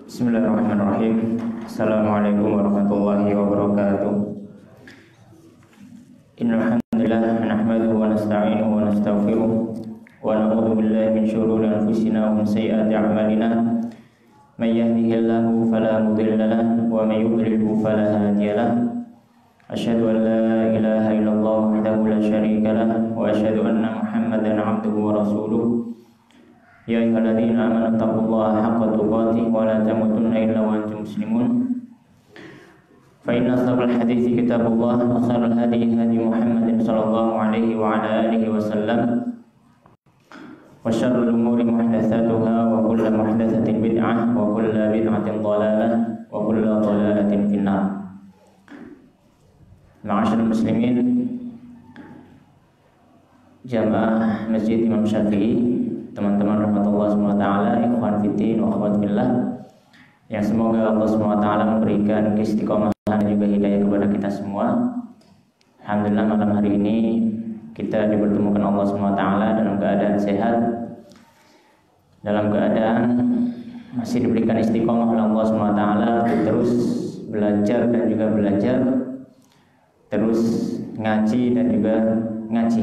Bismillahirrahmanirrahim. Assalamualaikum warahmatullahi wabarakatuh. Innal hamdalillah nahmaduhu wa nasta'inuhu wa nastaghfiruh wa na'udzu billahi min shururi anfusina wa min sayyiati a'malina. May yahdihillahu fala mudilla lahu wa may yudlilhu fala hadiya lahu. Asyhadu an la ilaha illallah wahdahu la syarika lahu wa asyhadu anna Muhammadan 'abduhu wa rasuluh. Ya ayyuhalladzina amanu taqullaha haqqa tuqatih wa la tamutunna illa wa antum muslimun. Fa inna asdaqal hadithi kitabullah wa khairal hadi hadi Muhammadin sallallahu alaihi wa ala alihi wasallam. Wa syarrul umuri muhdatsatuha wa kullu muhdatsatin bid'ah wa kullu bid'atin dhalalah wa kullu dhalalatin finnar. Ma'asyiral muslimin, jamaah Masjid Imam Syafi'i, teman-teman rahmatullah SWT, ikhwan fiddin wa akhwat fillah, yang semoga Allah SWT memberikan istiqomahan dan juga hidayah kepada kita semua. Alhamdulillah malam hari ini kita dipertemukan Allah SWT dalam keadaan sehat, dalam keadaan masih diberikan istiqomah oleh Allah SWT untuk terus belajar dan juga belajar, terus ngaji dan juga ngaji,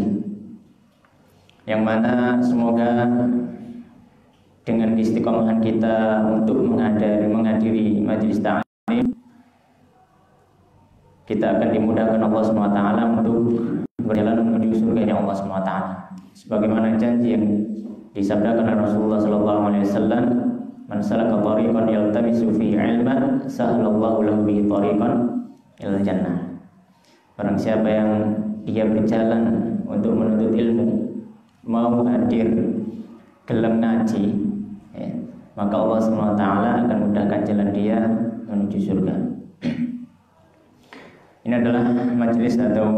yang mana semoga dengan istiqomahan kita untuk menghadiri majelis ta'lim, kita akan dimudahkan Allah SWT untuk berjalan menuju surganya Allah SWT, sebagaimana janji yang disabdakan oleh Rasulullah SAW, man salaka tariqan yaltamisu fihi ilman sahhalallahu lahu bihi tariqan ilal jannah. Barang siapa yang dia berjalan untuk menuntut ilmu, mau hadir gelem ngaji, ya, maka Allah SWT akan mudahkan jalan dia menuju surga. Ini adalah majelis atau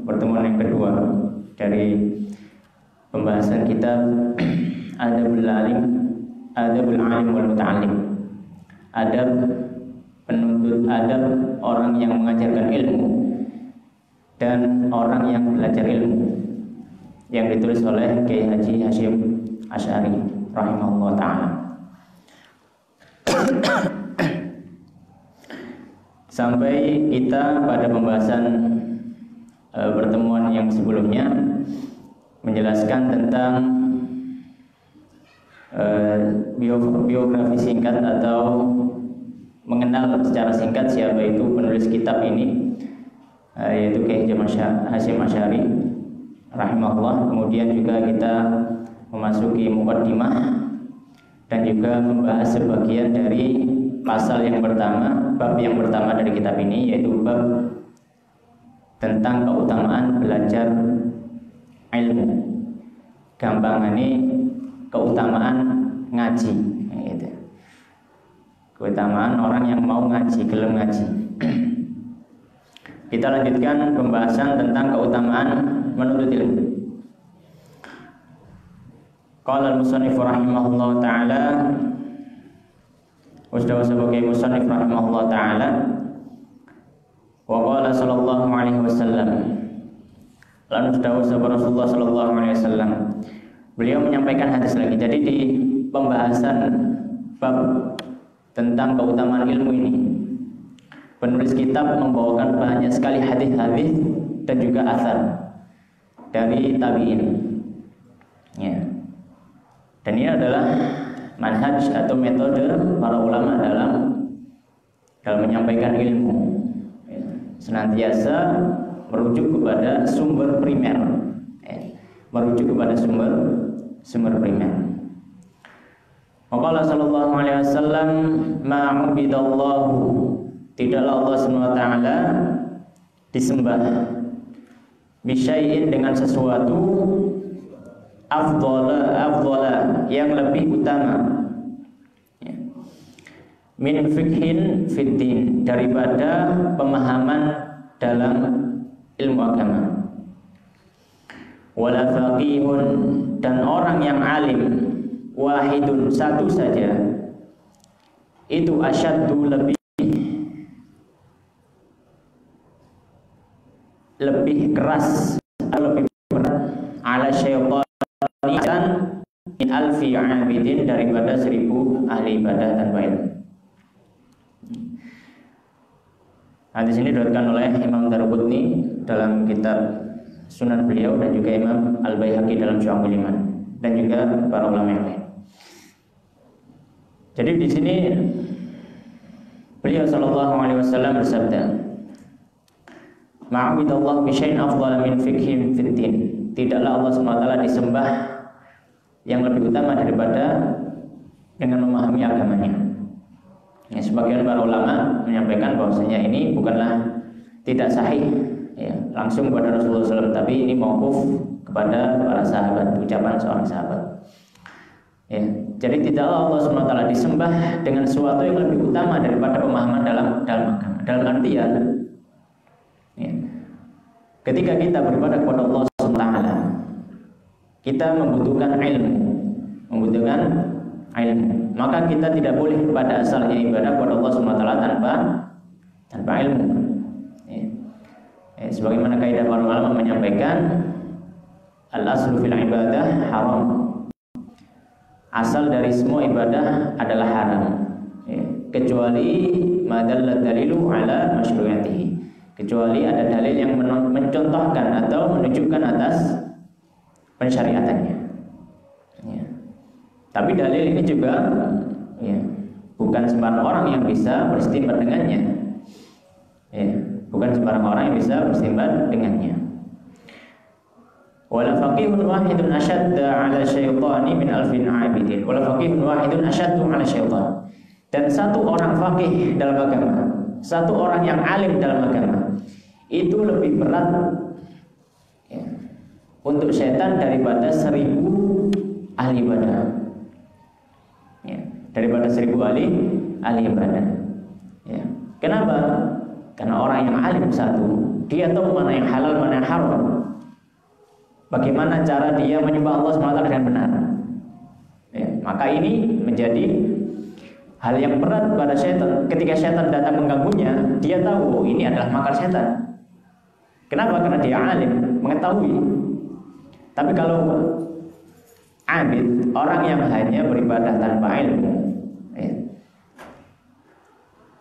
pertemuan yang kedua dari pembahasan kitab Adabul Alim wal Muta'allim. Adab penuntut, adab orang yang mengajarkan ilmu dan orang yang belajar ilmu, yang ditulis oleh Kiai Haji Hasyim Asy'ari rahimahullah ta'ala. Sampai kita pada pembahasan pertemuan yang sebelumnya menjelaskan tentang biografi singkat atau mengenal secara singkat siapa itu penulis kitab ini, yaitu Kiai Hasyim Asy'ari rahimahullah. Kemudian juga kita memasuki muqaddimah dan juga membahas sebagian dari pasal yang pertama, bab yang pertama dari kitab ini, yaitu bab tentang keutamaan belajar ilmu. Gampangane keutamaan ngaji, gitu. Keutamaan orang yang mau ngaji, gelem ngaji. Kita lanjutkan pembahasan tentang keutamaan menuntut ilmu. Qala al-musannif rahimahullah ta'ala, Ustaz sebagai musannif rahimahullah ta'ala, wa qala sallallahu alaihi wasallam, lalu Ustaz Rasulullah sallallahu alaihi wasallam, beliau menyampaikan hadis lagi. Jadi di pembahasan bab tentang keutamaan ilmu ini, penulis kitab membawakan banyak sekali hadis-hadis dan juga asar dari tabi'in, ya. Dan ini adalah manhaj atau metode para ulama dalam menyampaikan ilmu, ya. Senantiasa merujuk kepada sumber primer, ya. Merujuk kepada sumber primer. Maqala sallallahu alaihi wasallam, ma'ubidallahu, tidaklah Allah SWT disembah bisyai'in dengan sesuatu, afdhala yang lebih utama, ya, min fikhin fiddin, daripada pemahaman dalam ilmu agama, wala faqihun, dan orang yang alim, wahidun, satu saja, itu asyaddu, lebih keras, lebih berat, ala ala syaitani min alfi abidin, daripada 1000 ahli ibadah tanpa ilmu. Hadis ini diriwayatkan oleh Imam Daruqutni dalam kitab Sunan beliau, dan juga Imam Al-Baihaqi dalam Syu'abul Iman, dan juga para ulama yang lain. Jadi di sini beliau sallallahu alaihi wasallam bersabda, "Ma'abudallahu bi syai'in afdhala min fiqhin fid din." Tidaklah Allah SWT disembah yang lebih utama daripada dengan memahami agamanya. Ya, sebagian para ulama menyampaikan bahwasanya ini bukanlah tidak sahih ya, langsung kepada Rasulullah SAW, tapi ini mauquf kepada para sahabat, ucapan seorang sahabat. Ya, jadi tidaklah Allah SWT disembah dengan sesuatu yang lebih utama daripada pemahaman dalam agama. Dalam artian, ya, ketika kita beribadah kepada Allah SWT, kita membutuhkan ilmu, maka kita tidak boleh pada asalnya ibadah kepada Allah SWT tanpa ilmu. Sebagaimana kaidah para ulama menyampaikan, al-aslu fil ibadah haram. Asal dari semua ibadah adalah haram, kecuali madallat dalilu ala masyru'iyatihi, kecuali ada dalil yang mencontohkan atau menunjukkan atas pensyariatannya. Tapi dalil ini juga bukan sembarang orang yang bisa beristimbat dengannya. Bukan sembarang orang yang bisa beristimbat dengannya. Wala faqihun wahidun ashadda 'ala syaitani min alfin 'abidin. Wala faqihun wahidun ashaddu 'ala syaitan. Dan satu orang faqih dalam agama, satu orang yang alim dalam agama, itu lebih berat untuk syaitan daripada 1000 ahli ibadah. Daripada 1000 ahli ibadah. Kenapa? Karena orang yang alim satu, dia tahu mana yang halal, mana yang haram. Bagaimana cara dia menyembah Allah SWT dengan benar. Maka ini menjadi hal yang berat pada syaitan. Ketika syaitan datang mengganggunya, dia tahu ini adalah makar syaitan. Kenapa? Karena dia alim, mengetahui. Tapi kalau abid, orang yang hanya beribadah tanpa ilmu,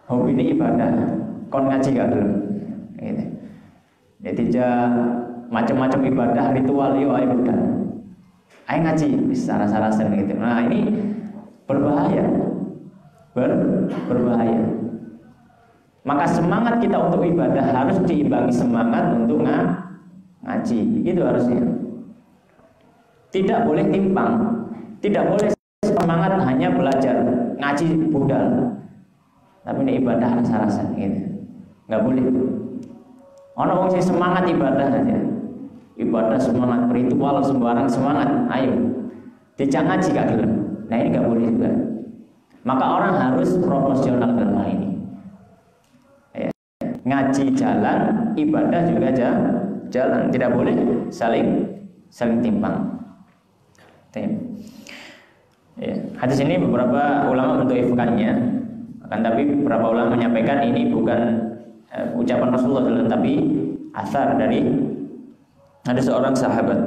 hobi ini ibadah, kon ngaji gak belum? Jadi macam-macam ibadah ritual yo ayo bukan. Ayo ngaji secara-sarasen gitu. Nah, ini berbahaya. Berbahaya. Maka semangat kita untuk ibadah harus diimbangi semangat untuk ngaji. Itu harusnya. Tidak boleh timpang. Tidak boleh semangat hanya belajar, ngaji budal. Tapi ini ibadah rasa-rasan gitu. Enggak boleh. Orang wong sing semangat ibadah aja. Ibadah semangat, ritual sembarang semangat. Ayo. Dijak ngaji gak gelem. Nah, ini enggak boleh juga. Maka orang harus proporsional dalam hal ini. Ngaji jalan, ibadah juga jalan. Tidak boleh saling timpang. Hadis ini beberapa ulama mendoifkannya, akan tapi beberapa ulama menyampaikan ini bukan ucapan Rasulullah SAW, tapi asar dari ada seorang sahabat.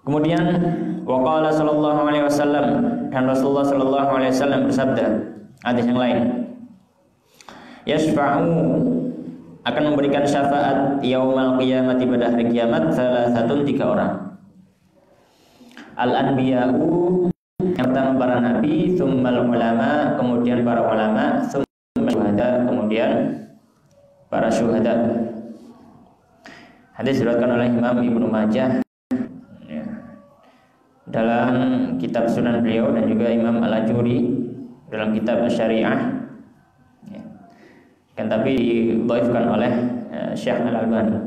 Kemudian waqala sallallahu alaihi wasallam, dan Rasulullah sallallahu alaihi wasallam bersabda, hadis yang lain, yashfa'u, akan memberikan syafaat yaumal qiyamati, pada hari kiamat, salah satu 3 orang. Al-anbiya'u, yang pertama para nabi, tsummal ulama, kemudian para ulama, tsummal syuhada, kemudian para syuhada. Hadis diriwayatkan oleh Imam Ibnu Majah dalam kitab Sunan beliau, dan juga Imam Al-Ajuri dalam kitab Syariah. Kan tapi didhaifkan oleh Syekh Al-Albani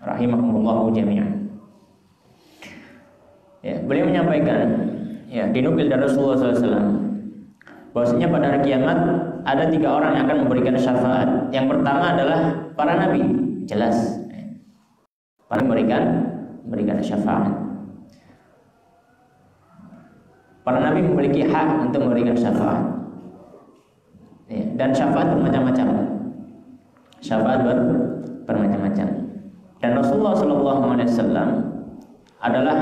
rahimahumullahu jami'an. Beliau menyampaikan, dinukil dari Rasulullah SAW, bahwasanya pada hari kiamat ada 3 orang yang akan memberikan syafaat. Yang pertama adalah para nabi, jelas, para memberikan syafaat. Para nabi memiliki hak untuk memberikan syafaat, dan syafaat bermacam-macam. Syafaat bermacam-macam. Dan Rasulullah SAW adalah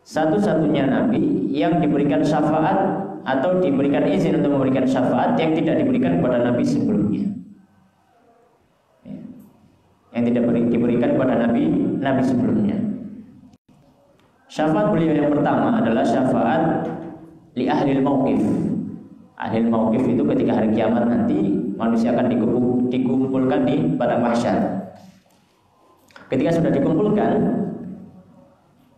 satu-satunya nabi yang diberikan syafaat atau diberikan izin untuk memberikan syafaat yang tidak diberikan kepada nabi sebelumnya. Yang tidak diberikan kepada nabi sebelumnya. Syafaat beliau yang pertama adalah syafaat li ahlil mauqif. Ahlil mauqif itu ketika hari kiamat nanti manusia akan dikumpulkan di padang mahsyar. Ketika sudah dikumpulkan,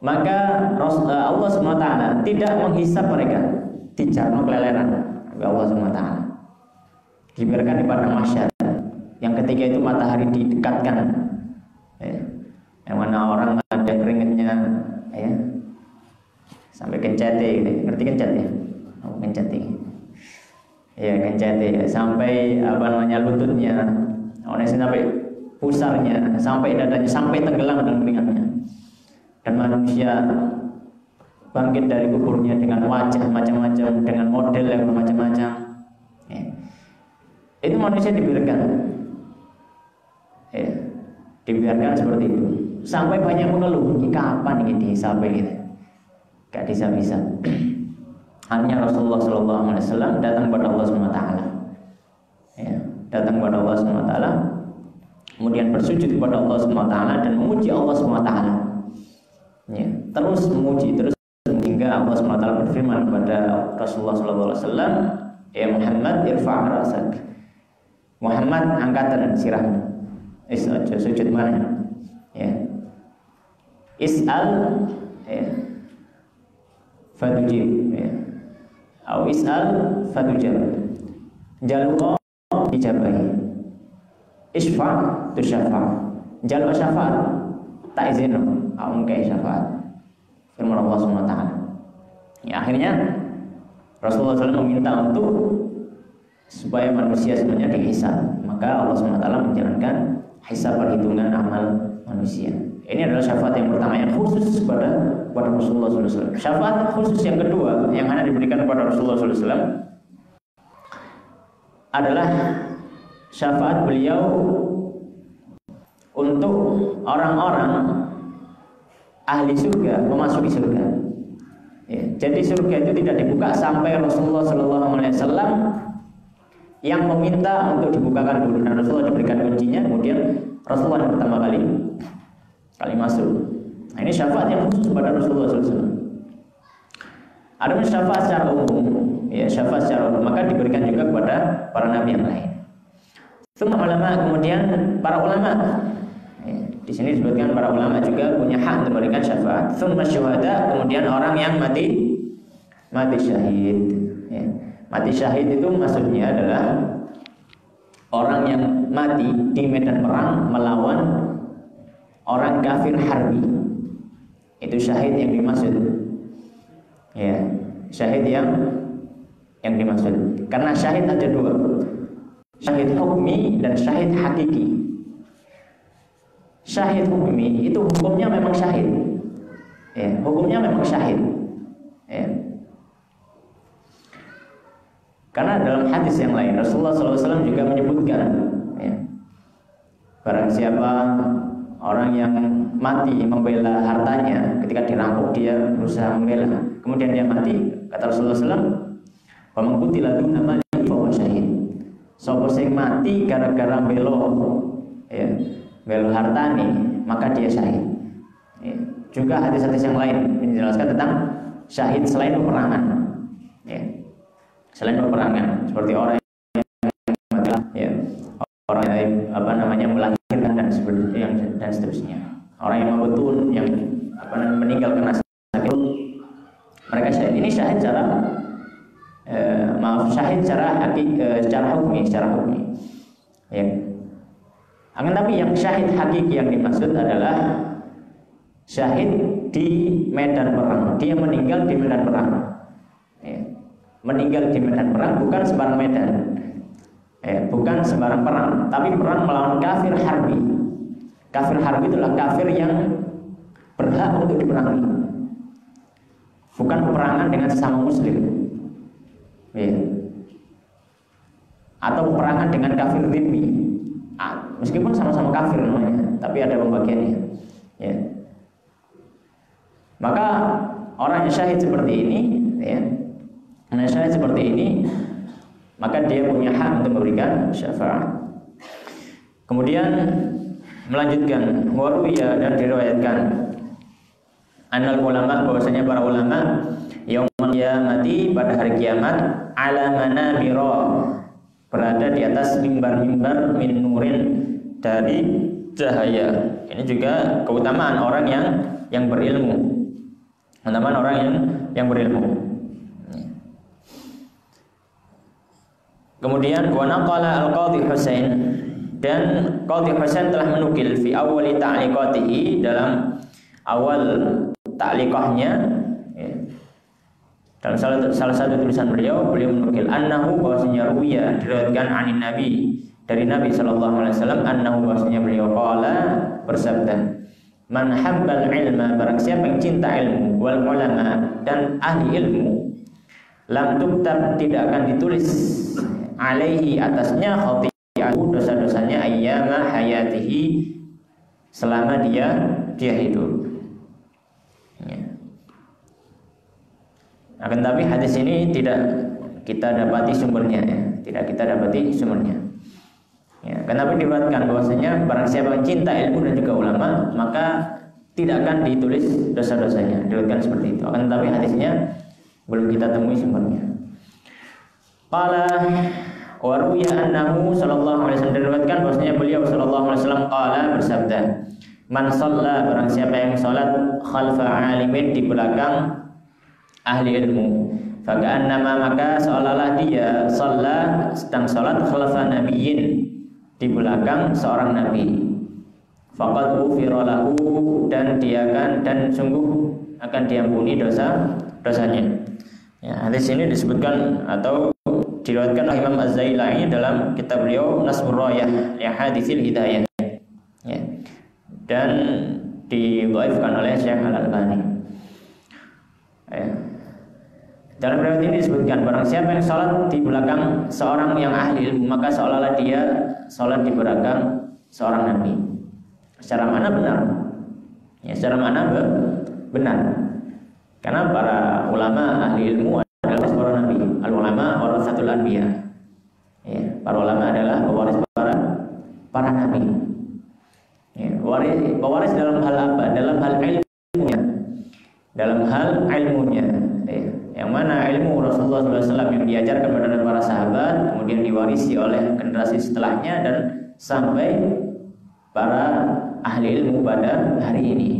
maka Allah SWT tidak menghisap mereka, dijarno keleleran oleh Allah SWT. Dibiarkan di padang mahsyar. Yang ketika itu matahari didekatkan, yang mana orang ada keringetnya, sampai kencete, ngerti kencet ya? Oh, kencete. Ya kencete, sampai lututnya, sampai pusarnya, sampai dadanya, sampai tenggelam dalam keringatnya. Dan manusia bangkit dari kuburnya dengan wajah macam-macam, dengan model yang macam-macam. Itu manusia dibiarkan. Dibiarkan seperti itu. Sampai banyak mengeluh, ini kapan ini sampai gitu. Gak bisa-bisa. Hanya Rasulullah SAW datang kepada Allah SWT. Datang kepada Allah SWT, kemudian bersujud kepada Allah SWT dan memuji Allah SWT. Terus memuji, terus hingga Allah SWT berfirman kepada Rasulullah SAW, ya Muhammad irfa' rasak. Muhammad angkatan sirahmu. Sujud mana? Is'al fatujib, atau is'al fatujab. Jaluk dijabahi. Isfa' tusyafa'. Jaluk syafaat tak izin kayak syafaat. Firman Allah SWT. Akhirnya Rasulullah SAW meminta untuk supaya manusia semuanya dihisab. Maka Allah SWT menjalankan hisab perhitungan amal manusia. Ini adalah syafaat yang pertama yang khusus kepada Rasulullah SAW. Syafaat khusus yang kedua yang hanya diberikan kepada Rasulullah SAW adalah syafaat beliau untuk orang-orang ahli surga memasuki surga. Jadi surga itu tidak dibuka sampai Rasulullah SAW yang meminta untuk dibukakan dulu. Dan Rasulullah diberikan kuncinya, kemudian Rasulullah yang pertama kali masuk. Nah, ini syafaat yang khusus kepada Rasulullah SAW. Ada syafaat secara umum, syafaat secara umum, maka diberikan juga kepada para nabi yang lain. Kemudian para ulama. Di sini disebutkan para ulama juga punya hak untuk memberikan syafaat. Syuhada, kemudian orang yang mati syahid. Mati syahid itu maksudnya adalah orang yang mati di medan perang melawan orang kafir harbi. Itu syahid yang dimaksud. Syahid yang dimaksud. Karena syahid ada dua. Syahid hukmi dan syahid hakiki. Syahid hukmi itu hukumnya memang syahid. Hukumnya memang syahid. Karena dalam hadis yang lain Rasulullah SAW juga menyebutkan, barang siapa orang yang mati membela hartanya ketika dirampok, dia berusaha membela, kemudian dia mati, kata Rasulullah SAW, pemengkutilah nama bahwa syahid. Sapa sing mati gara-gara belo hartane, maka dia syahid. Juga hadis-hadis yang lain menjelaskan tentang syahid selain peperangan. Selain peperangan, seperti orang yang orang yang melahirkan dan seterusnya. Orang yang membetun, yang meninggal karena sakit, mereka syahid. Ini syahid syahid secara hukmi. Akan tapi yang syahid hakiki yang dimaksud adalah syahid di medan perang. Dia meninggal di medan perang. Meninggal di medan perang bukan sembarang medan. Bukan sembarang perang, tapi perang melawan kafir harbi. Kafir harbi itulah kafir yang berhak untuk diperangi. Bukan peperangan dengan sesama muslim. Atau peperangan dengan kafir dhimmi. Meskipun sama-sama kafir namanya, tapi ada pembagiannya. Ya. Maka orang yang syahid seperti ini, ya, orang yang syahid seperti ini, maka dia punya hak untuk memberikan syafaat. Kemudian melanjutkan, waruya, dan diriwayatkan annal ulama, bahwasanya para ulama yaumul qiyamati, pada hari kiamat, ala manabira, berada di atas mimbar-mimbar min nurin, dari cahaya. Ini juga keutamaan orang yang berilmu. Keutamaan orang yang berilmu. Kemudian wa naqala al-Qadhi Husain, dan Qadhi Husain telah menukil fi awali ta'liqatihi, dalam awal ta'liqahnya, ya, dalam salah satu tulisan beliau menukil annahu, bahwasanya ruya, diriwayatkan anin nabi, dari Nabi sallallahu alaihi wasallam, annahu, bahwasanya beliau qala, bersabda, man habbal ilma, barang siapa yang cinta ilmu, wal ulama, dan ahli ilmu, lam tuktab, tidak akan ditulis, alaihi, atasnya, khati'atu, dosa-dosanya, ayyama hayatihi, selama dia hidup. Ya. Akan tapi hadis ini tidak kita dapati sumbernya, ya. Tidak kita dapati sumbernya. Ya, kenapa diriwayatkan bahwasanya barang siapa yang cinta ilmu dan juga ulama, maka tidak akan ditulis dosa-dosanya. Diriwayatkan seperti itu. Akan tetapi hadisnya belum kita temui sumbernya. Qala wa ruya annahu sallallahu alaihi wasallam, diriwayatkan bahwasanya beliau sallallahu alaihi wasallam qala, bersabda, man shalla, barang siapa yang salat, khalfa alimin, di belakang ahli ilmu, faka'annama, maka seolah-olah dia shalla, sedang salat, khalfa nabiyyin, di belakang seorang nabi, faqad ghufira lahu, dan sungguh akan diampuni dosanya. Ya, hadis ini disebutkan atau diriwayatkan oleh Imam Az-Zailai dalam kitab beliau Nasbur Rayah li Haditsil Hidayah, ya, dan didhaifkan oleh Syekh Al-Albani. Ya. Dalam riwayat ini disebutkan barang siapa yang salat di belakang seorang yang ahli ilmu, maka seolah-olah dia salat di belakang seorang nabi. Secara mana benar? Ya, secara mana benar? Karena para ulama ahli ilmu adalah para nabi. Al-ulama warasatul anbiya. Ya, para ulama adalah pewaris para nabi. Ya, pewaris dalam hal apa? Dalam hal ilmunya. Dalam hal ilmunya. Ya. Yang mana ilmu Rasulullah SAW yang diajarkan kepada para sahabat, kemudian diwarisi oleh generasi setelahnya, dan sampai para ahli ilmu pada hari ini.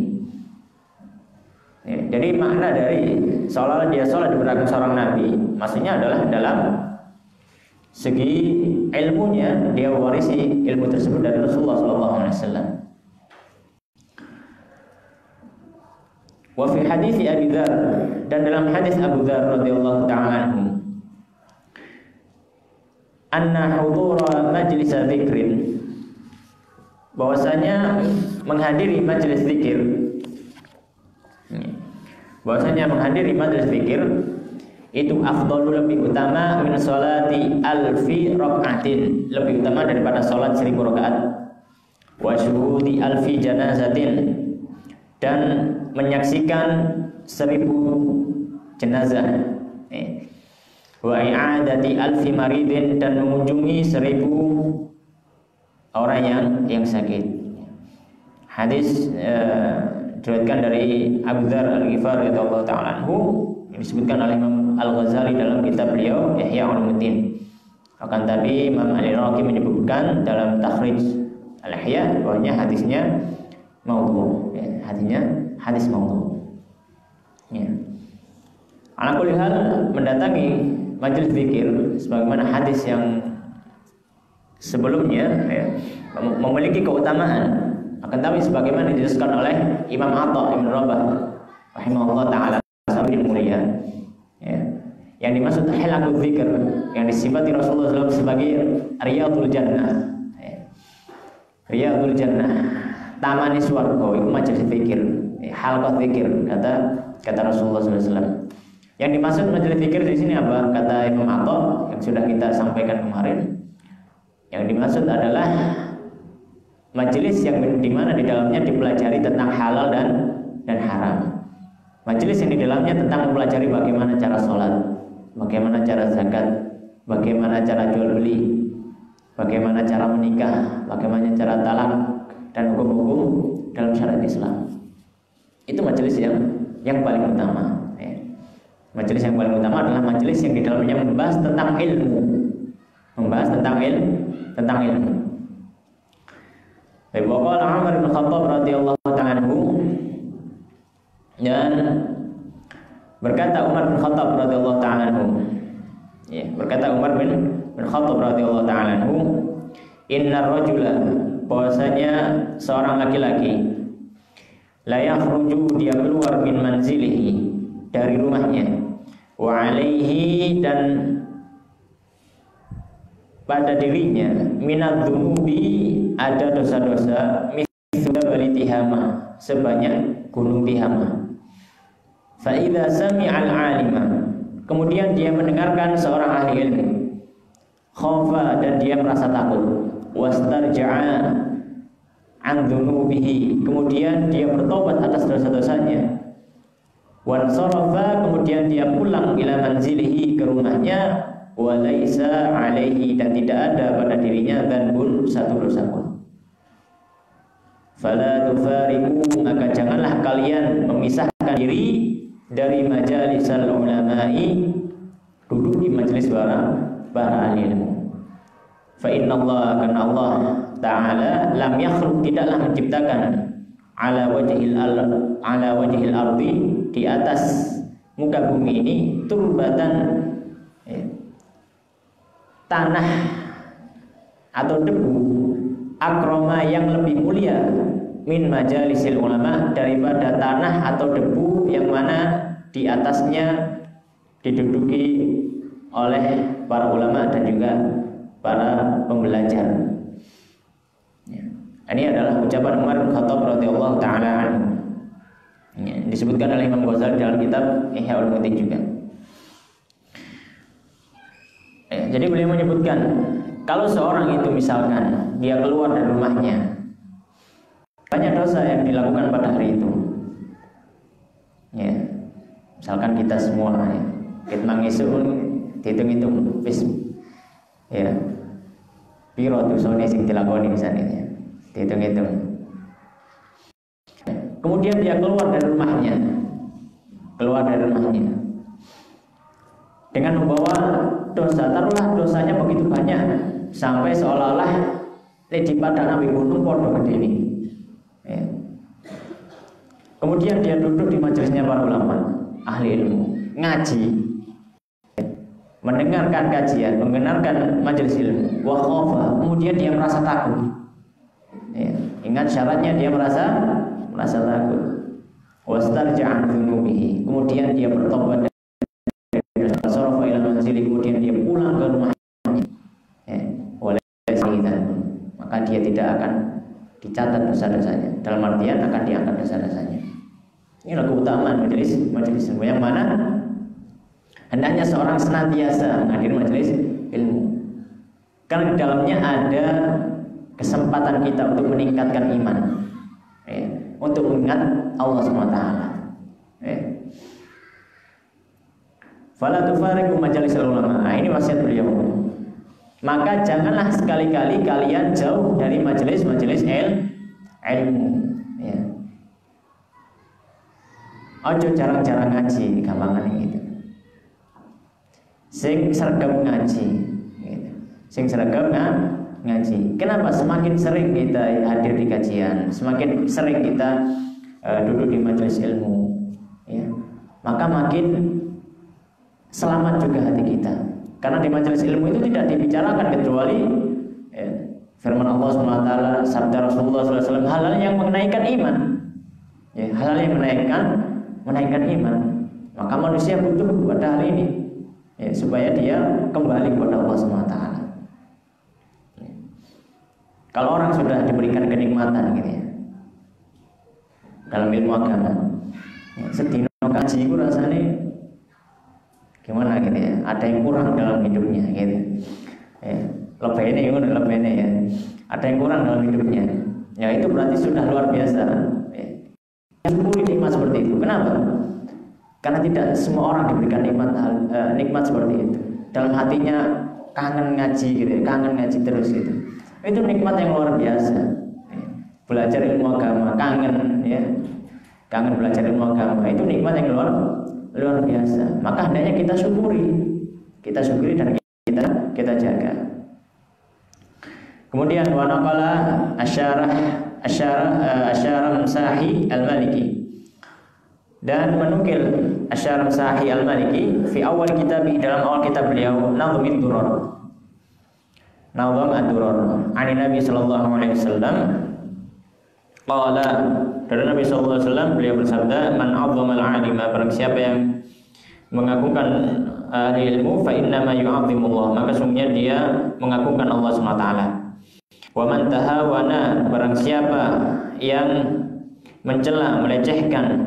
Ya, jadi makna dari seolah dia sholat di belakang seorang nabi, maksudnya adalah dalam segi ilmunya dia mewarisi ilmu tersebut dari Rasulullah SAW. Wa fi hadis Abi Dzar, dan dalam hadis Abu Dzar radhiyallahu ta'ala anhu, anna hudura majlis dzikrin, bahwasanya menghadiri majelis zikir, bahwasanya menghadiri majelis zikir itu afdalu, lebih utama, min sholati alfi rakaatin, lebih utama daripada salat 1000 rakaat, wa syuhudi alfi janazatin, dan menyaksikan 1000 jenazah, wa i'adati alfi maridin, dan mengunjungi 1000 orang yang sakit. Hadis diriwayatkan dari Abu Dzar Al-Ghifari radhiyallahu ta'ala anhu, yang disebutkan oleh Imam Al-Ghazali dalam kitab beliau Ihya Ulumuddin. Akan tapi Imam Al-Iraqi menyebutkan dalam takhrij Al-Ihya bahwasanya hadisnya maudhu', ya, hadisnya hadis maudhu'. Ya. Ala kulli hal, mendatangi majelis zikir sebagaimana hadis yang sebelumnya, ya, memiliki keutamaan. Akan tapi sebagaimana dijelaskan oleh Imam Atha Ibn Rabah rahimahullah ta'ala, sahabat mulia, ya, yang dimaksud hilaqul zikr, yang disifati Rasulullah SAW sebagai riyadul jannah, ya. Riyadul jannah, tamani swarga, itu majelis zikir, halaqah zikir, kata Rasulullah SAW. Yang dimaksud majelis zikir di sini apa? Kata Imam Atha yang sudah kita sampaikan kemarin, yang dimaksud adalah majelis yang di mana di dalamnya dipelajari tentang halal dan haram. Majelis yang di dalamnya tentang mempelajari bagaimana cara sholat, bagaimana cara zakat, bagaimana cara jual beli, bagaimana cara menikah, bagaimana cara talak dan hukum-hukum dalam syariat Islam. Itu majelis yang paling utama. Majelis yang paling utama adalah majelis yang di dalamnya membahas tentang ilmu, membahas tentang ilmu. Qala Umar bin Khattab radhiyallahu ta'ala anhu, dan berkata Umar bin Khattab radhiyallahu ta'ala anhu, berkata Umar bin Khattab radhiyallahu ta'ala anhu, innar rajula, bahwasanya seorang laki-laki, la yakhruju, dia keluar min manzilihi, dari rumahnya, wa alaihi, dan pada dirinya, minadz dzunubi, ada dosa-dosa, mithla bali Tihama, sebanyak gunung Tihama. Fa idza sami'al 'alima, kemudian dia mendengarkan seorang ahli ilmu, khafa, dan dia merasa takut, wastarja'a an dzunubihi, kemudian dia bertobat atas dosa-dosanya, wansarafa, kemudian dia pulang ila manzilihi, ke rumahnya, walaisa alaihi, dan tidak ada pada dirinya dzanbun, satu dosa pun. Fala tufariqu, maka janganlah kalian memisahkan diri dari majalisal ulama'i, duduk di majelis para ahli ilmu. Fa innallaha, karena Allah Ta'ala, lam yakhluq, tidaklah menciptakan, ala wajhil ardi, di atas muka bumi ini, turbatan, tanah atau debu, akroma, yang lebih mulia, min majalisil ulama, daripada tanah atau debu yang mana di atasnya diduduki oleh para ulama dan juga para pembelajar. Ini adalah ucapan Umar bin Khattab radhiyallahu ta'ala anhu. Disebutkan oleh Imam Ghazali dalam kitab Ihya Ulumuddin juga. Jadi beliau menyebutkan, kalau seorang itu misalkan dia keluar dari rumahnya, banyak dosa yang dilakukan pada hari itu. Misalkan kita semua, kita mangisun, dihitung-hitung, piro dosane sing dilakoni misalnya, dihitung-hitung. Kemudian dia keluar dari rumahnya, dengan membawa dosa, taruhlah dosanya begitu banyak sampai seolah-olah di padang nabi gunung podo gede ini. Kemudian dia duduk di majelisnya para ulama, ahli ilmu, ngaji, mendengarkan kajian, mendengarkan majelis ilmu, wa khafa, kemudian dia merasa takut. Ingat syaratnya, dia merasa takut. Wastarja'an dzunubihi, kemudian dia bertobat dari sarafa ila manzili, kemudian dia pulang ke rumahnya. Maka dia tidak akan dicatat dosa-dosanya. Dalam artian akan diangkat dosa-dosanya. Inilah keutamaan majelis ilmu, yang mana hendaknya seorang senantiasa menghadiri majelis ilmu, karena di dalamnya ada kesempatan kita untuk meningkatkan iman, untuk mengingat Allah SWT. Fala tufariqu majalisal ulama. Ini wasiat beliau. Maka janganlah sekali-kali kalian jauh dari majelis-majelis ilmu. Ojo jarang-jarang ngaji, gampangan gitu. Sing sergap ngaji, gitu. Sing sergap ngaji. Kenapa? Semakin sering kita hadir di kajian, semakin sering kita duduk di majelis ilmu, maka makin selamat juga hati kita. Karena di majelis ilmu itu tidak dibicarakan kecuali firman Allah SWT, sabda Rasulullah SAW, hal-hal yang menaikkan iman, hal-hal yang menaikkan iman. Maka manusia butuh pada hal ini, supaya dia kembali kepada Allah SWT. Kalau orang sudah diberikan kenikmatan gitu dalam ilmu agama, sedino kaji itu rasanya gimana gitu ada yang kurang dalam hidupnya gitu. Lebihnya ada yang kurang dalam hidupnya. ya itu berarti sudah luar biasa. Ya. Syukuri nikmat seperti itu. Kenapa? Karena tidak semua orang diberikan nikmat seperti itu. Dalam hatinya kangen ngaji gitu, kangen ngaji terus gitu. Itu nikmat yang luar biasa. Belajar ilmu agama, kangen ya. Kangen belajar ilmu agama itu nikmat yang luar biasa. Maka hendaknya kita syukuri. Kita syukuri dan kita jaga. Kemudian wa naqala asyarah Sahi Al-Maliki, dan menukil Asyarah Sahi Al-Maliki fi awal kitab, dalam awal kitab beliau Nadhmid Durar, Nadham ad-Durar, ani Nabi sallallahu alaihi wasallam qala, dari Nabi sallallahu alaihi wasallam beliau bersabda, man 'azzama al-'alima, barang siapa yang mengagungkan ahli ilmu, fa innama yu'azzimullah, maka sungguhnya dia mengagungkan Allah Subhanahu wa taala. Wa man tahawana, barang siapa yang mencela, melecehkan,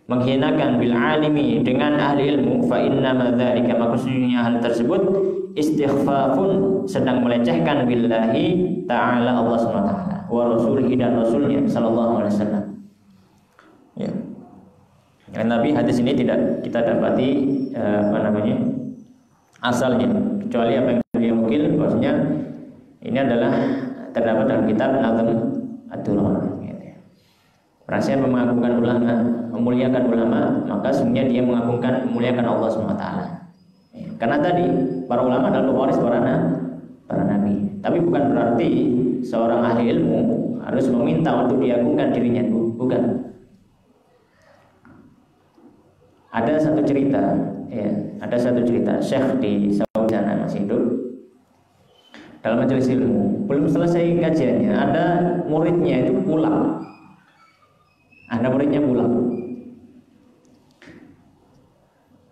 menghinakan bil alimi, dengan ahli ilmu, fa innama dzalika, maka sesungguhnya hal tersebut istighfafun, sedang melecehkan billahi ta'ala, Allah Subhanahu wa taala, wa rasulihi, dan rasulnya sallallahu alaihi wasallam. Ya. Tapi hadis ini tidak kita dapati asalnya, kecuali apa yang beliau mungkin bahwasanya ini adalah terdapat dalam kitab Nadham ad-Durar. Rasanya mengagungkan ulama, memuliakan ulama, maka sebenarnya dia mengagungkan, memuliakan Allah Subhanahu wa taala. Karena tadi para ulama adalah pewaris para nabi. Tapi bukan berarti seorang ahli ilmu harus meminta untuk diagungkan dirinya, bukan. Ada satu cerita, Syekh di Saudi sana masih hidup, dalam majelis ilmu, belum selesai kajiannya, ada muridnya itu pulang.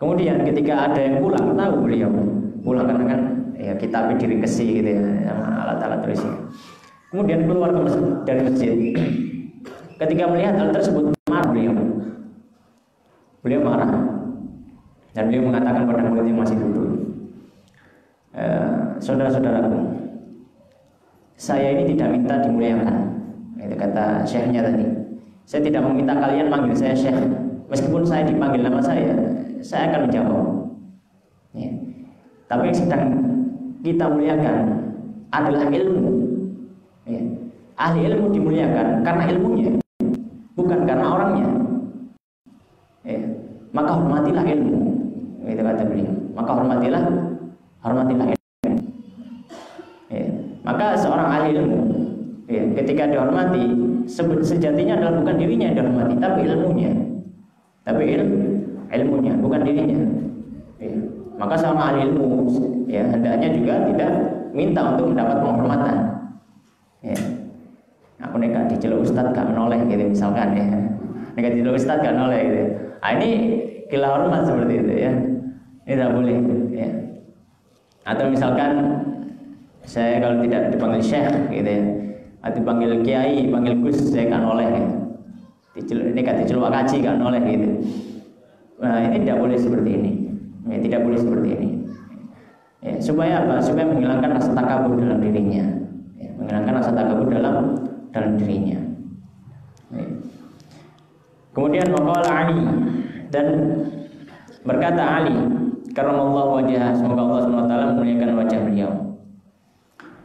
Kemudian ketika ada yang pulang, tahu beliau pulang karena kan ya kitab diri kesi gitu ya, sama alat-alat tulisnya. Kemudian keluar dari masjid. Ketika melihat hal tersebut, marah beliau marah, dan beliau mengatakan pada murid yang masih duduk, saudara-saudaraku, saya ini tidak minta dimuliakan. Itu kata syekhnya tadi. Saya tidak meminta kalian manggil saya syekh. Meskipun saya dipanggil nama saya akan menjawab. Ya. Tapi yang sedang kita muliakan adalah ilmu. Ya. Ahli ilmu dimuliakan karena ilmunya, bukan karena orangnya. Ya. Maka hormatilah ilmu. Itu kata beliau. Maka hormatilah ilmu. Ya. Maka seorang ahli ilmu, ya, ketika dihormati, sejatinya adalah bukan dirinya yang dihormati, tapi ilmunya. Ilmunya, bukan dirinya. Ya. Maka sama ahli ilmu, ya, hendaknya juga tidak minta untuk mendapat penghormatan. Ya. Aku nekat diceluk ustad gak menoleh gitu misalkan ya. Nekat diceluk ustad gak menoleh gitu. Nah, ini gila hormat seperti itu ya. Ini tidak boleh ya. Atau misalkan saya kalau tidak dipanggil syekh gitu ya, atau dipanggil kiai, panggil gus, saya gak noleh gitu. Nekat diceluk kaji gak noleh gitu. Nah, ini tidak boleh seperti ini. Ya, tidak boleh seperti ini. Ya, supaya apa? Supaya menghilangkan rasa takabur dalam dirinya. Ya, menghilangkan rasa takabur dalam dirinya. Ya. Kemudian waqala Ali, dan berkata Ali, karramallahu wajhah, semoga Allah Subhanahu wa taala memuliakan wajah beliau.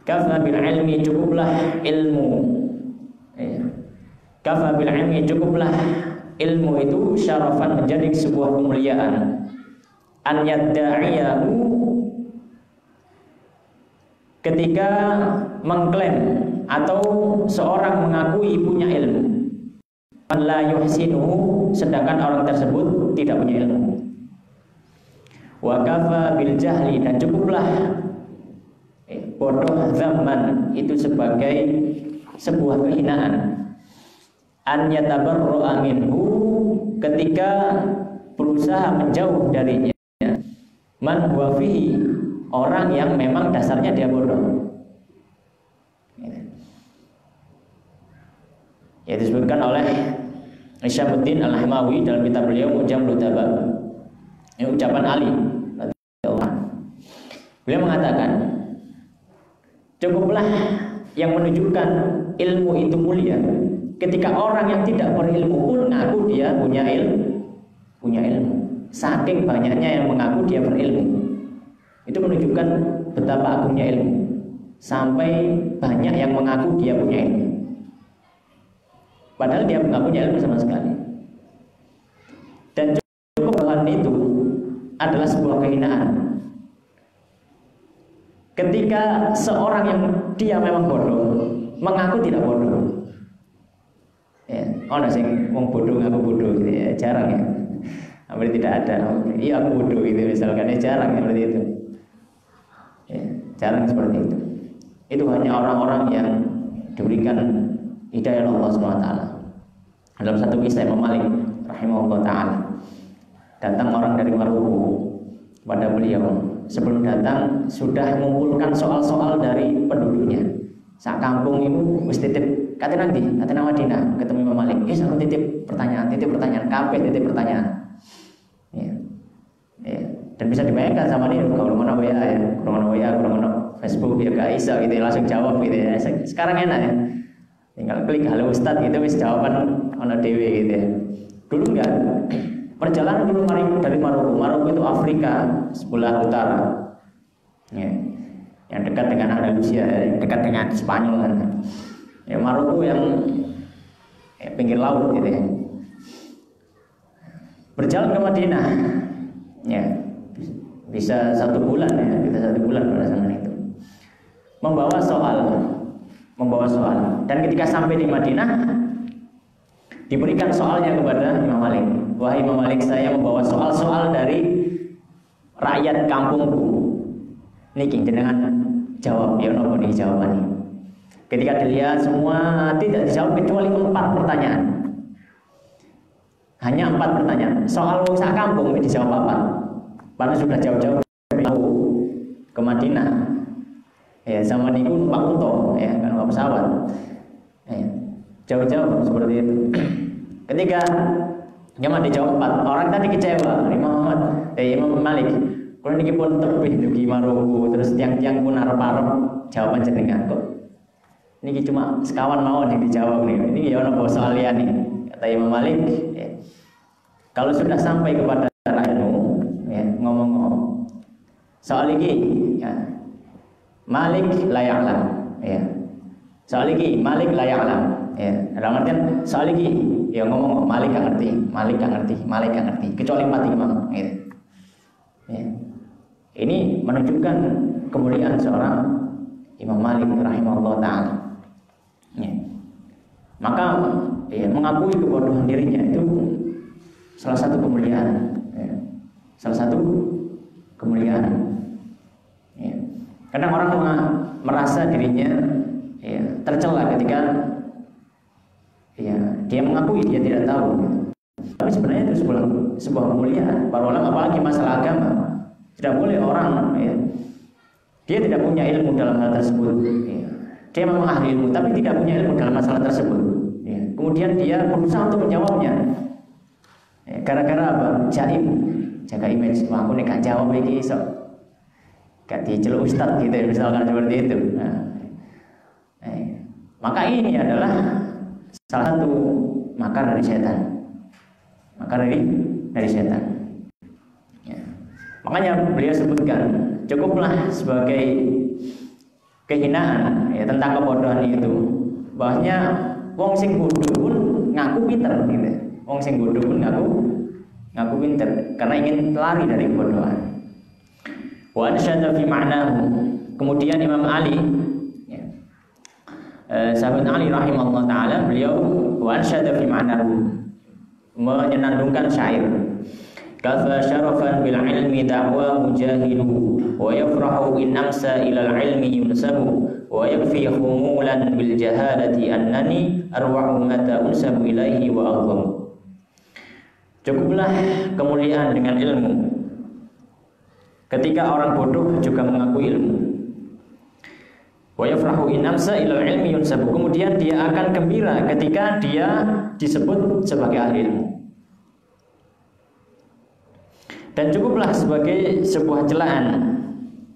Kafa bil ilmi, cukuplah ilmu. Ya. Kafa bil ilmi, cukuplah ilmu itu syarafan, menjadi sebuah kemuliaan. An yadda'iyahu, ketika mengklaim atau seorang mengakui punya ilmu, man la yuhsinuhu, sedangkan orang tersebut tidak punya ilmu. Wa kafa bil jahli, dan cukuplah bodoh zaman itu sebagai sebuah kehinaan. An yatabarra'a minhu, ketika berusaha menjauh darinya, man huwa fihi, orang yang memang dasarnya dia bodoh. Ya, disebutkan oleh Isyamuddin Al-Hamawi dalam kitab beliau Mu'jamul Lutabab. Ini ucapan Ali. Beliau mengatakan, cukuplah yang menunjukkan ilmu itu mulia, ketika orang yang tidak berilmu pun ngaku dia punya ilmu. Saking banyaknya yang mengaku dia berilmu, itu menunjukkan betapa agungnya ilmu. Sampai banyak yang mengaku dia punya ilmu, padahal dia nggak punya ilmu sama sekali. Dan cukup hal itu adalah sebuah kehinaan. Ketika seorang yang dia memang bodoh mengaku tidak bodoh, ya, nggak sih, wong bodoh ngaku bodoh gitu ya, jarang ya. Hampir tidak ada. Iya aku bodoh gitu misalkan, ya jarang ya seperti itu. Ya, jarang seperti itu. Itu hanya orang-orang yang diberikan hidayah Allah SWT. Dalam satu kisah Imam Malik rahimahullah ta'ala, datang orang dari Maluku pada beliau. Sebelum datang sudah mengumpulkan soal-soal dari penduduknya. Sak kampung itu wis titip kate nanti, kate nang Madinah ketemu Imam Malik. Wis titip pertanyaan, kabeh titip pertanyaan. Ya. Ya. Dan bisa dibayangkan sama ini kalau mana WA ya, kalau mana Facebook ya gak bisa gitu ya, langsung jawab gitu ya. Sekarang enak ya, tinggal klik halo Ustadz gitu wis jawaban ono dhewe gitu ya. Dulu enggak. Perjalanan dulu dari Maroko itu Afrika sebelah utara, ya, yang dekat dengan Andalusia, yang dekat dengan Spanyol kan. Ya, Maroko yang pinggir laut gitu ya. Berjalan ke Madinah, ya, bisa 1 bulan ya, kita 1 bulan pada zaman itu. Membawa soal, dan ketika sampai di Madinah diberikan soalnya kepada Imam Malik. Wahai Imam Malik, saya membawa soal-soal dari rakyat kampungku. Niki jenengan jawab ya nopo nih jawabannya. Ketika dilihat semua tidak dijawab kecuali 4 pertanyaan. Hanya 4 pertanyaan. Soal sak kampung dijawab apa? Karena sudah jauh-jauh ke Madinah. Ya, zaman itu numpak unta, ya, kan numpak pesawat. Ya, jauh-jauh seperti itu. Ketika Imam dijawab 4, orang tadi kecewa. Imam Malik, kalau niki pun tebih dugi Maroko, terus tiang-tiang pun arep-arep jawaban jenengan kok. Niki cuma sekawan mawon yang dijawab nih. Ini ya ono soal liyane. Kata Imam Malik, ya, kalau sudah sampai kepada rakyatmu, ya, ngomong-ngomong. Soal ini, ya, Malik layak lah, ya. Soal ini Malik layak lah, ya. Dalam artian soal ini, ya ngomong Malik gak ngerti, kecuali 4 imam, gitu. Ya. Ini menunjukkan kemuliaan seorang Imam Malik rahimahullah ta'ala. Ya. Maka ya, mengakui kebodohan dirinya itu salah satu kemuliaan, ya. Ya. Kadang orang merasa dirinya ya, tercela ketika ya, dia mengakui dia tidak tahu. Tapi sebenarnya itu sebuah kemuliaan. Para ulama apalagi masalah agama, tidak boleh orang ya, dia tidak punya ilmu dalam hal tersebut. Ya. Dia memang ahli ilmu, tapi tidak punya ilmu dalam masalah tersebut. Ya. Kemudian dia berusaha untuk menjawabnya. Ya, gara-gara apa? Jaga image. Wah, aku nih gak jawab lagi, so gak diceluk ustad gitu, misalkan seperti itu. Maka ini adalah salah satu makar dari setan. Ya. Makanya beliau sebutkan cukuplah sebagai kehinaan ya, tentang kebodohan itu, bahwasanya wong sing bodoh pun ngaku pinter gitu. Wong sing bodoh pun ngaku pinter karena ingin lari dari kebodohan. Wa ansyada fi ma'nahu. Kemudian Imam Ali ya, sahabat Ali rahimahullah ta'ala, beliau wa ansyada fi ma'nahu, menyenandungkan syair. Kafa syarafan bil ilmi da'wa mujahidu wa yafrahu in amsa ila al ilmi yunsabu wa yakfi khumulan bil jahalati annani arwa'u mata unsabu ilaihi wa a'zam. Cukuplah kemuliaan dengan ilmu ketika orang bodoh juga mengaku ilmu. Wa yafrahu in amsa ila al ilmi yunsabu, kemudian dia akan gembira ketika dia disebut sebagai ahli ilmu. Dan cukuplah sebagai sebuah celaan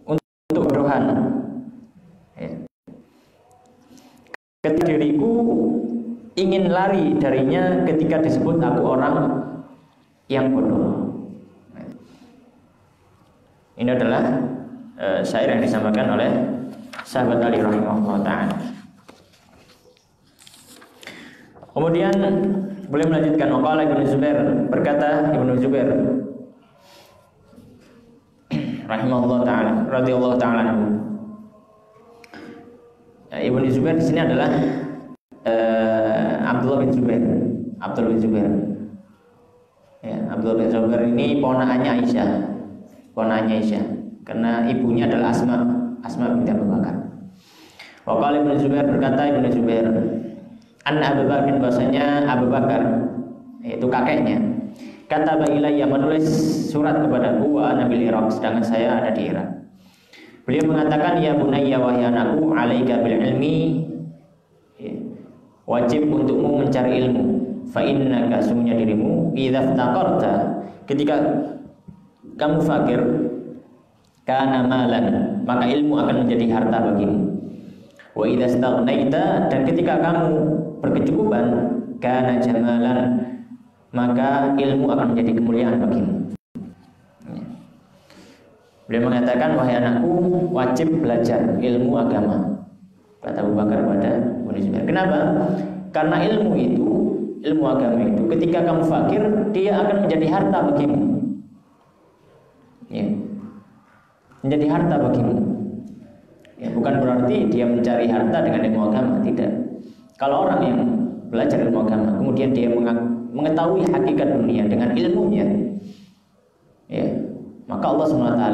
untuk kebodohan ketika diriku ingin lari darinya ketika disebut aku orang yang bodoh. Ini adalah syair yang disampaikan oleh sahabat Ali rahimahullah ta'ala. Kemudian boleh melanjutkan. Waqala Ibnu Zubair, berkata Ibnu Zubair rahimahullah ta'ala, radhiyallahu ta'ala anhu. Ibnu Zubair di sini adalah Abdullah bin Zubair. Abdullah bin Zubair. Ya, Abdullah bin Zubair ini ponakannya Aisyah. Ponakannya Aisyah. Karena ibunya adalah Asma binti Abu Bakar. Waqala Ibnu Zubair, berkata Ibnu Zubair, anna Abu Bakar, bahasanya Abu Bakar, yaitu kakeknya, kataba ilayya, menulis surat kepadaku, wa ana bil Iraq, sedangkan saya ada di Irak. Beliau mengatakan, ya bunayya, wahai anakku, alaika bil ilmi, wajib untukmu mencari ilmu. Fa innaka, sungguhnya dirimu, idza ftaqarta, ketika kamu fakir, kana malan, maka ilmu akan menjadi harta bagimu. Wa idza staghnaita, dan ketika kamu berkecukupan, kana jamalan, maka ilmu akan menjadi kemuliaan bagimu. Beliau mengatakan, wahai anakku, wajib belajar ilmu agama, kata Abu Bakar pada Ibnu Zubair. Kenapa? Karena ilmu itu, ilmu agama itu, ketika kamu fakir, dia akan menjadi harta bagimu. Ya. Menjadi harta bagimu. Ya, bukan berarti dia mencari harta dengan ilmu agama, tidak. Kalau orang yang belajar ilmu agama, kemudian dia mengetahui hakikat dunia dengan ilmunya, ya, maka Allah SWT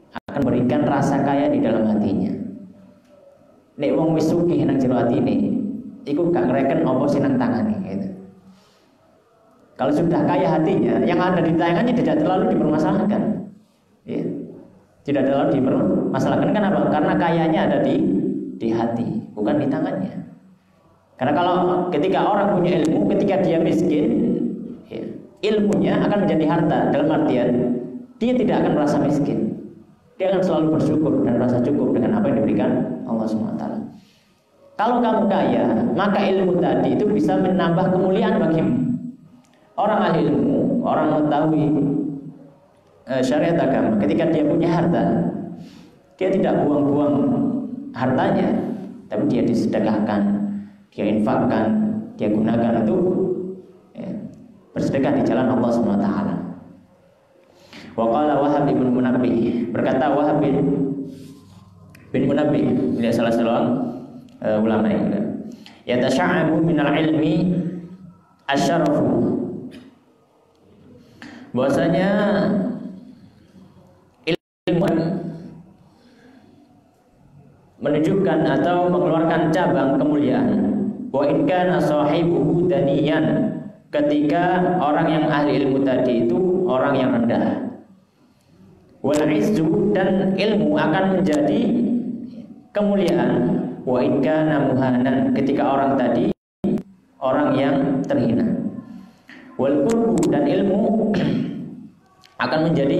akan berikan rasa kaya di dalam hatinya. Nek wong wis sugih nang jero atine, iku gak ngreken apa sing nang tangane, gitu. Kalau sudah kaya hatinya, yang ada di tangannya tidak terlalu dipermasalahkan. Ya. Tidak terlalu dipermasalahkan. Kenapa? Karena kayanya ada di hati, bukan di tangannya. Karena kalau ketika orang punya ilmu, ketika dia miskin, ya, ilmunya akan menjadi harta. Dalam artian dia tidak akan merasa miskin. Dia akan selalu bersyukur dan merasa cukup dengan apa yang diberikan Allah SWT. Kalau kamu kaya, maka ilmu tadi itu bisa menambah kemuliaan bagimu. Orang ahli ilmu, orang mengetahui syariat agama, ketika dia punya harta, dia tidak buang-buang hartanya, tapi dia disedekahkan, dia infakkan, dia gunakan untuk bersedekah di jalan Allah SWT. Waqala Wahab bin Munabbih, berkata Wahab bin Munabbih, beliau salah seorang ulama juga. Yatasha'abu minal ilmi asyarafu, bahwasanya ilmu menunjukkan atau mengeluarkan cabang kemuliaan. Wa in kana sahibuhu daniyan, ketika orang yang ahli ilmu tadi itu orang yang rendah. Wal izzu, dan ilmu akan menjadi kemuliaan. Wa in kana muhanan, ketika orang tadi orang yang terhina. Wal qurbu, dan ilmu akan menjadi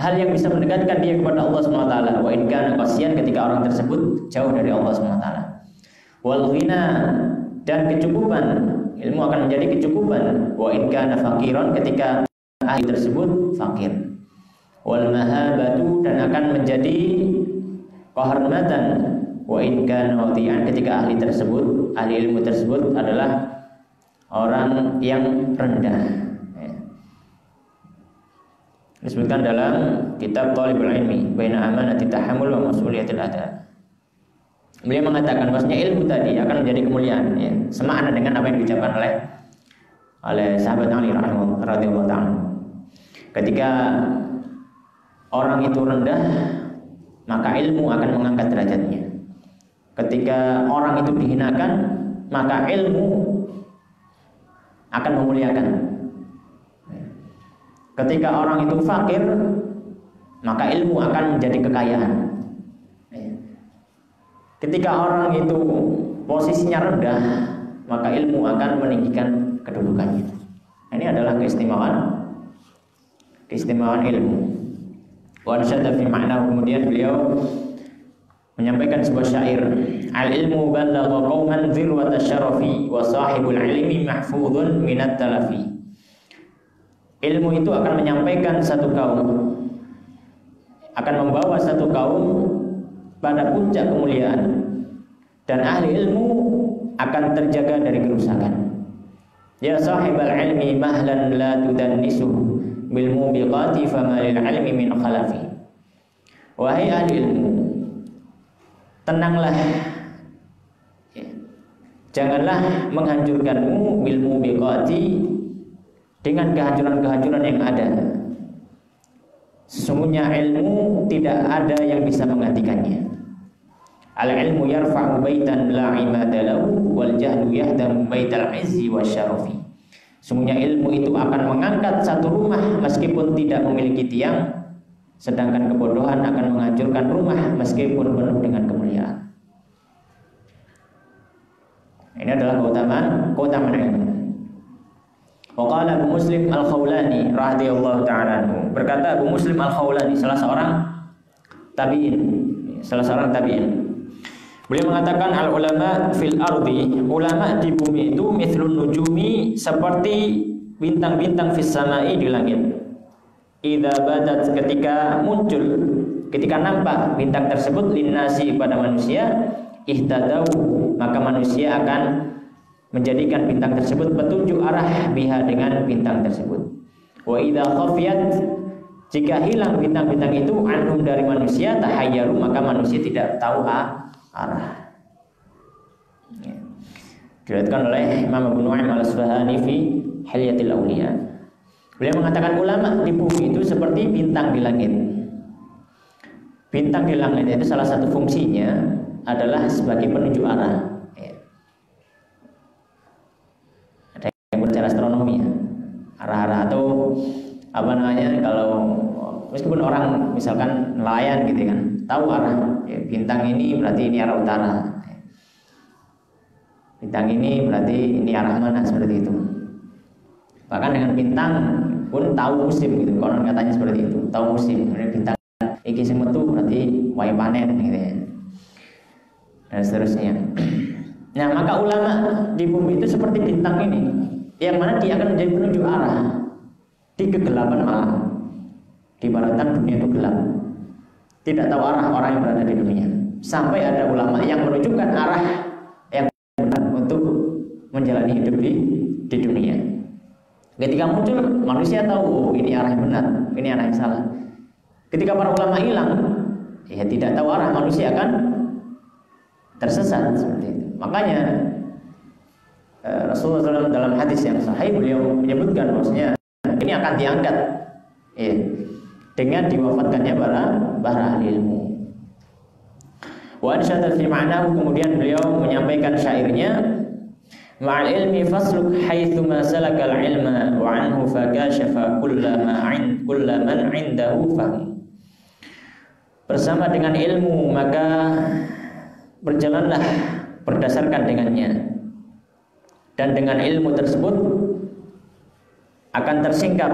hal yang bisa mendekatkan dia kepada Allah SWT. Wa in kana qasiyan, ketika orang tersebut jauh dari Allah SWT. Wal ghina, dan kecukupan, ilmu akan menjadi kecukupan. Wa in kana faqiran, ketika ahli tersebut fakir. Wal mahabatu, dan akan menjadi kehormatan. Wa in kana wadi'an, ketika ahli tersebut, ahli ilmu tersebut adalah orang yang rendah. Disebutkan dalam kitab Thalibul Ilmi baina amanati tahammul wa mas'uliyatil ada. Beliau mengatakan bahwasanya ilmu tadi akan menjadi kemuliaan, ya, semakna dengan apa yang diucapkan oleh sahabat Ali radhiyallahu ta'ala. Ketika orang itu rendah, maka ilmu akan mengangkat derajatnya. Ketika orang itu dihinakan, maka ilmu akan memuliakan. Ketika orang itu fakir, maka ilmu akan menjadi kekayaan. Ketika orang itu posisinya rendah, maka ilmu akan meninggikan kedudukannya. Ini adalah keistimewaan ilmu. Wa syadda fi ma'na, kemudian beliau menyampaikan sebuah syair, al-ilmu balagha qauman dzirwata syarafi wa sahibul ilmi mahfudhun minat talafi. Ilmu itu akan menyampaikan satu kaum, akan membawa satu kaum pada puncak kemuliaan, dan ahli ilmu akan terjaga dari kerusakan. Ya sahibal ilmi mahlan la tudannisu bil mubiqati fama lil ilmi min khalafi. Wahai ahli ilmu, tenanglah, janganlah menghancurkanmu bil mubiqati, dengan kehancuran-kehancuran yang ada. Sesungguhnya ilmu tidak ada yang bisa menggantikannya. Al-ilmu yarfa'u baitan la imada lahu wal jahlu yahdamu baital izzi wasyarafi. Sesungguhnya ilmu itu akan mengangkat satu rumah meskipun tidak memiliki tiang, sedangkan kebodohan akan menghancurkan rumah meskipun penuh dengan kemuliaan. Ini adalah keutamaan ilmu. Waqala Abu Muslim Al-Khawlani radhiyallahu ta'ala anhu, berkata Abu Muslim Al-Khawlani, salah seorang tabi'in. Beliau mengatakan al-ulama fil ardi, ulama di bumi itu mithlun nujumi, seperti bintang-bintang fis samai di langit. Idza badat, ketika muncul, ketika nampak bintang tersebut, linnasi pada manusia, ihtadau, maka manusia akan menjadikan bintang tersebut petunjuk arah biha, dengan bintang tersebut. Wa idza khafiyat, jika hilang bintang-bintang itu, anhum dari manusia, tahayyaru, maka manusia tidak tahu arah. Diriwayatkan oleh Imam Abu Nu'aim Al-Asbahani fi Hilyatil Awliya. Beliau mengatakan ulama di bumi itu seperti bintang di langit. Bintang di langit itu salah satu fungsinya adalah sebagai penunjuk arah. Ada yang belajar astronomi ya, arah-arah atau apa namanya, kalau meskipun orang misalkan nelayan gitu kan, tahu arah ya, bintang ini berarti ini arah utara, bintang ini berarti ini arah mana, seperti itu. Bahkan dengan bintang pun tahu musim gitu, konon katanya seperti itu, tahu musim. Bintang iki sing metu berarti wae panen gitu ya, dan seterusnya. Nah, maka ulama di bumi itu seperti bintang ini, yang mana dia akan menjadi penunjuk arah di kegelapan malam. Di baratan dunia itu gelap, tidak tahu arah orang yang berada di dunia, sampai ada ulama yang menunjukkan arah yang benar untuk menjalani hidup di dunia. Ketika muncul, manusia tahu, oh, ini arah yang benar, ini arah yang salah. Ketika para ulama hilang, ya tidak tahu arah, manusia akan tersesat seperti itu. Makanya Rasulullah SAW dalam hadis yang sahih, beliau menyebutkan bahwasanya ini akan diangkat, ya, dengan diwafatkannya para ahli ilmu. Wa ansyada fi ma'nahu, kemudian beliau menyampaikan syairnya, ma'al ilmi fasluk haitsu ma salakal ilma wa anhu fakashafa kullaman 'indahu fahm. Bersama dengan ilmu maka berjalanlah berdasarkan dengannya, dan dengan ilmu tersebut akan tersingkap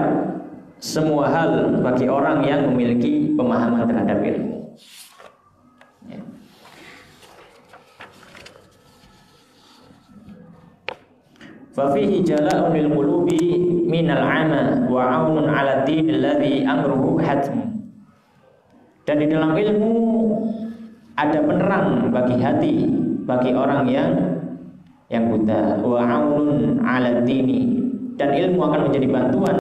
semua hal bagi orang yang memiliki pemahaman terhadap ilmu. Ya. Fafihi jala'un lil qulubi minal 'ama wa 'aunun 'ala ad-din alladhi amruhu hatm. Dan di dalam ilmu ada penerang bagi hati, bagi orang yang buta, wa 'aunun 'ala ad-dini, dan ilmu akan menjadi bantuan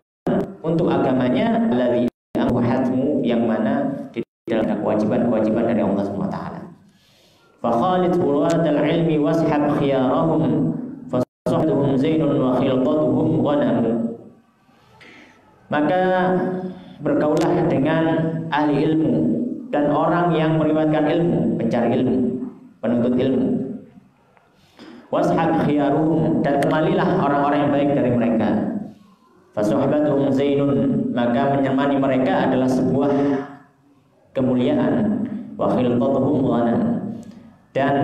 untuk agamanya, alladzi amruhu hatm, yang mana di dalam kewajiban-kewajiban dari Allah Subhanahu wa taala. Fa khalid ulatul ilmi washab khiyarahum fasahatuhum zainun wa khilqatuhum ghanam. Maka bergaulah dengan ahli ilmu dan orang yang meriwayatkan ilmu, pencari ilmu, penuntut ilmu. Washab khiyaruhum, dan temalilah orang-orang yang baik dari mereka. Fasuhbatuhum zainun, maka menyemani mereka adalah sebuah kemuliaan. Wa khilqatuhum ghanam, dan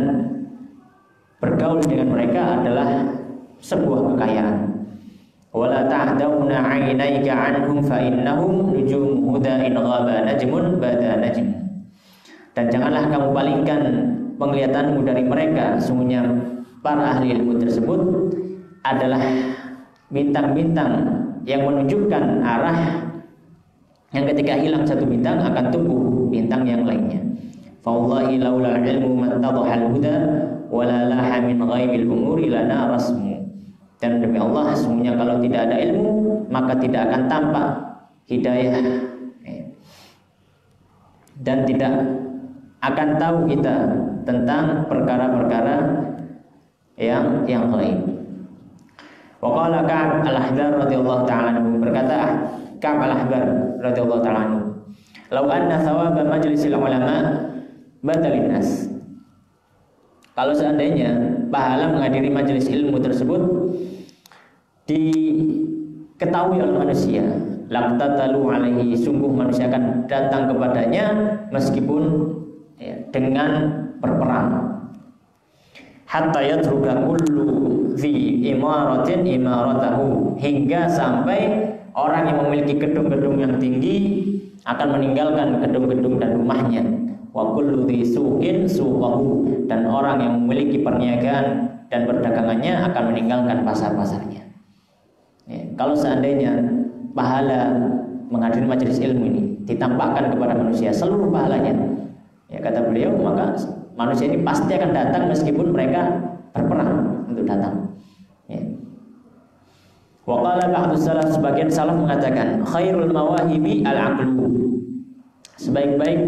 bergaul dengan mereka adalah sebuah kekayaan. Wala ta'dawna 'ainaika 'anhum fa innahum nujum huda in ghaba najmun bada najm. Dan janganlah kamu palingkan penglihatanmu dari mereka. Sungguhnya para ahli ilmu tersebut adalah bintang-bintang yang menunjukkan arah yang ketika hilang satu bintang akan tumbuh bintang yang lainnya. Fa wallahi laula ilmu man tadhahal huda wala laha min ghaibil umuri lana rasmu. Dan demi Allah, sesungguhnya kalau tidak ada ilmu maka tidak akan tampak hidayah, dan tidak akan tahu kita tentang perkara-perkara yang lain. Wa qala Ka'ab al-Ahbar radhiyallahu ta'ala anhu, berkata Ka'ab al-Ahbar radhiyallahu ta'ala anhu, "Lau anna thawaba majlisil ulama badalin nas." Kalau seandainya pahala menghadiri majelis ilmu tersebut diketahui oleh manusia, laqtatalu alaihi, sungguh manusia akan datang kepadanya meskipun dengan berperang. Hatta yatruka kullu dhi imaratin imaratahu, hingga sampai orang yang memiliki gedung-gedung yang tinggi akan meninggalkan gedung-gedung dan rumahnya. Wa kullu dhi suqin suqahu, dan orang yang memiliki perniagaan dan perdagangannya akan meninggalkan pasar-pasarnya. Kalau seandainya pahala menghadiri majelis ilmu ini ditampakkan kepada manusia, seluruh pahalanya, kata beliau, maka manusia ini pasti akan datang meskipun mereka berperang untuk datang. Wa qala ba'du salaf, sebagian salaf mengatakan, khairul mawahibi al-aqlu, sebaik-baik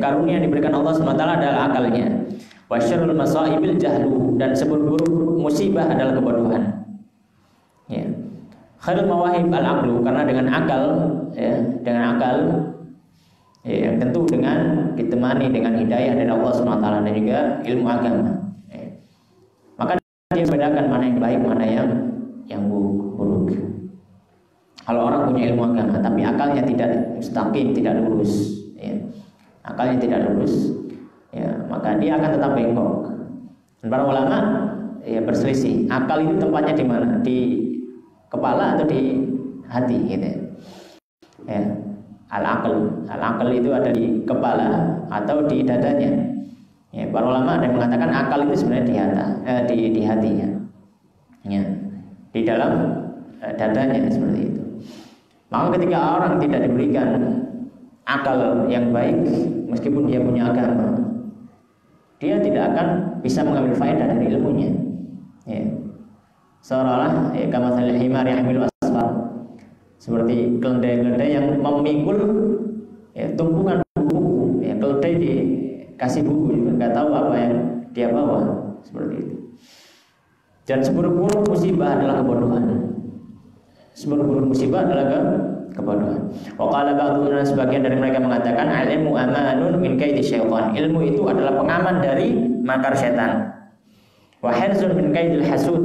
karunia yang diberikan Allah SWT adalah akalnya. Wa syarrul masaibil jahlu, dan seburuk-buruk musibah adalah kebodohan. Khairul mawahib al-aqlu, karena dengan akal, tentu dengan ditemani dengan hidayah dari Allah SWT dan juga ilmu agama, maka dia bedakan mana yang baik, mana yang buruk. Kalau orang punya ilmu agama tapi akalnya tidak mustaqim, tidak lurus, akalnya tidak lurus, maka dia akan tetap bengkok. Dan para ulama berselisih, akal itu tempatnya di mana? Di kepala atau di hati, gitu ya. Al-aql itu ada di kepala atau di dadanya. Para ulama ada yang mengatakan akal itu sebenarnya di hatinya, di dalam dadanya, seperti itu. Maka ketika orang tidak diberikan akal yang baik, meskipun dia punya agama, dia tidak akan bisa mengambil faedah dari ilmunya. Seolah-olah kamathalil himar yahmilu asfar, seperti keledai-keledai yang memikul tumpukan buku. Keledai dikasih buku juga nggak tahu apa yang dia bawa, seperti itu. Dan seburuk-buruk musibah adalah kebodohan. Seburuk-buruk musibah adalah kebodohan. Wa qala ba'dun, sebagian dari mereka mengatakan, al-ilmu amanun min kaidi syaitan, ilmu itu adalah pengaman dari makar setan. Wa hirzun min kaidil hasud,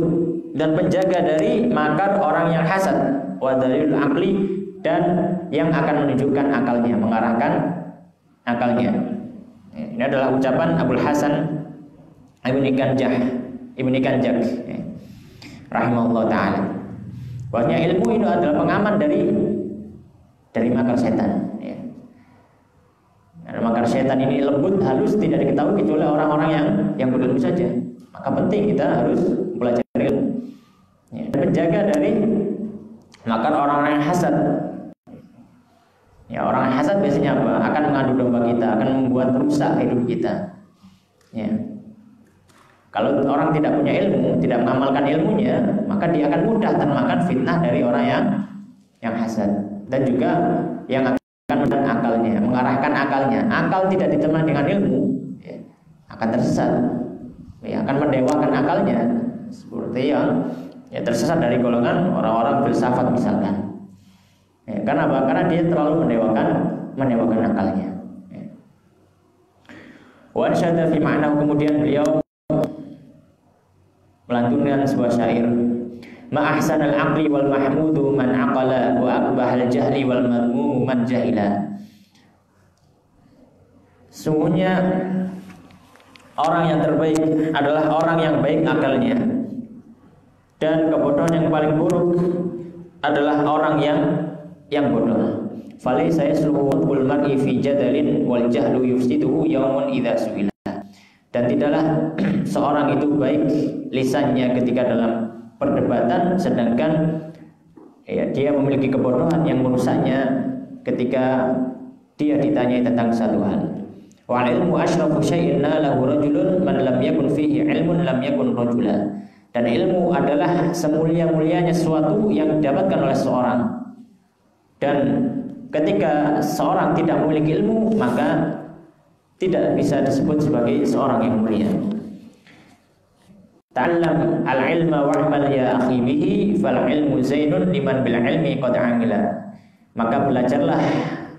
dan penjaga dari makar orang yang hasad. Wa dalilul aqli, dan yang akan menunjukkan akalnya, mengarahkan akalnya. Ini adalah ucapan Abul Hasan Ibnu Kanjak rahimahullah ta'ala. Bahwasanya ilmu itu adalah pengaman dari makar setan. Karena makar setan ini lembut, halus, tidak diketahui kecuali orang-orang yang berilmu saja. Maka penting kita harus belajar ilmu. Dan menjaga dari makar orang-orang yang hasad. Orang yang hasad biasanya apa? Akan mengadu domba kita, akan membuat rusak hidup kita. Kalau orang tidak punya ilmu, tidak mengamalkan ilmunya, maka dia akan mudah termakan fitnah dari orang yang hasad, dan juga yang akan akalnya, mengarahkan akalnya. Akal tidak ditemani dengan ilmu, akan tersesat, akan mendewakan akalnya, seperti yang tersesat dari golongan orang-orang filsafat misalkan. Karena apa? Karena dia terlalu mendewakan akalnya. Wa arsyada fi ma'nahu, kemudian beliau melantunkan sebuah syair, ma ahsanal aqli wal mahmudu man aqala wa akbahal jahli wal madmumu man jahila. Sungguhnya orang yang terbaik adalah orang yang baik akalnya, dan kebodohan yang paling buruk adalah orang yang bodoh. falaysa yasluhu qul mar'i fi jadalin wal jahlu yufsiduhu yawmun idza su'ila. Dan tidaklah seorang itu baik lisannya ketika dalam perdebatan, sedangkan dia memiliki kebodohan yang merusaknya ketika dia ditanyai tentang satu hal. Wal ilmu asyrafu syai'in lahu rajulun man lam yakun fihi ilmun lam yakun rajula. Dan ilmu adalah semulia-mulianya sesuatu yang didapatkan oleh seorang. Dan ketika seorang tidak memiliki ilmu, maka tidak bisa disebut sebagai seorang yang mulia. Ta'allam al-ilma wa'mal ya akhi bihi fal ilmu zainun liman bil ilmi qad amila. Maka belajarlah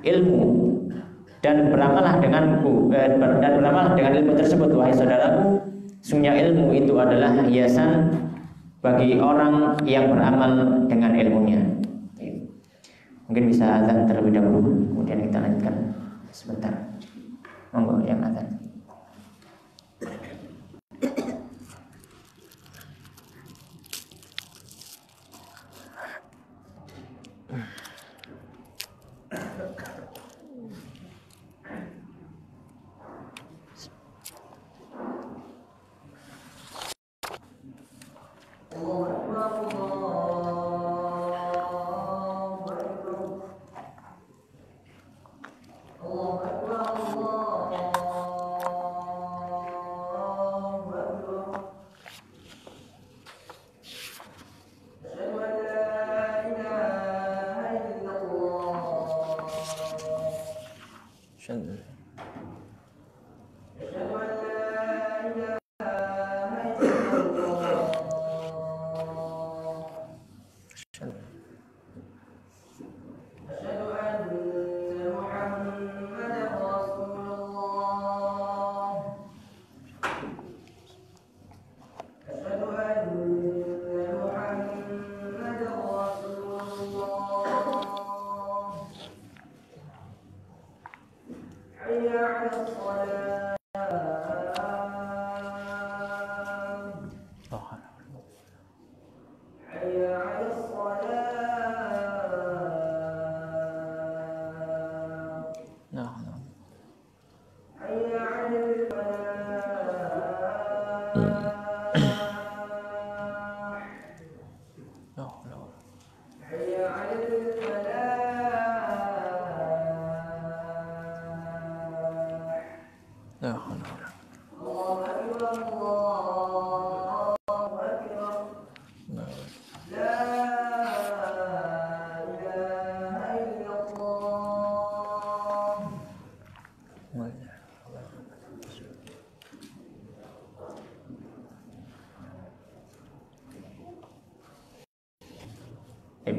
ilmu dan beramalah denganku dan beramalah dengan ilmu tersebut, wahai saudaraku. Sungguhnya ilmu itu adalah hiasan bagi orang yang beramal dengan ilmunya. Mungkin bisa azan terlebih dahulu, kemudian kita lanjutkan sebentar. Monggo yang azan.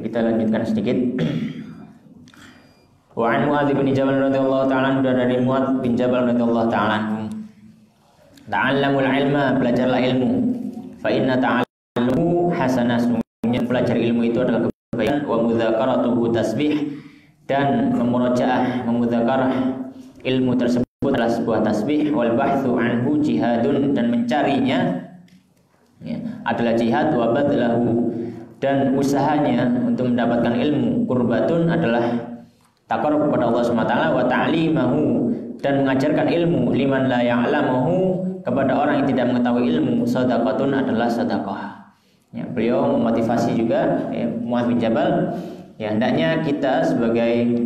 Kita lanjutkan sedikit. Wa an Muadz bin Jabal radhiyallahu ta'ala anhu, dari Muadz bin Jabal radhiyallahu ta'ala anhu, ta'allamul ilma, belajarlah ilmu, fa inna ta'allamu hasanah, sungguhnya belajar ilmu itu adalah kebaikan, wa mudzakaratuhu tasbih, dan memudzakarah ilmu tersebut adalah sebuah tasbih, wal bahtsu anhu jihadun, dan mencarinya adalah jihad, wa badlahu, dan usahanya untuk mendapatkan ilmu, qurbatun, adalah taqarrub kepada Allah SWT, wa ta'limahu, dan mengajarkan ilmu, liman la ya'lamuhu, kepada orang yang tidak mengetahui ilmu, shadaqatun, adalah sedekah. Beliau memotivasi juga Muadz bin Jabal, hendaknya kita sebagai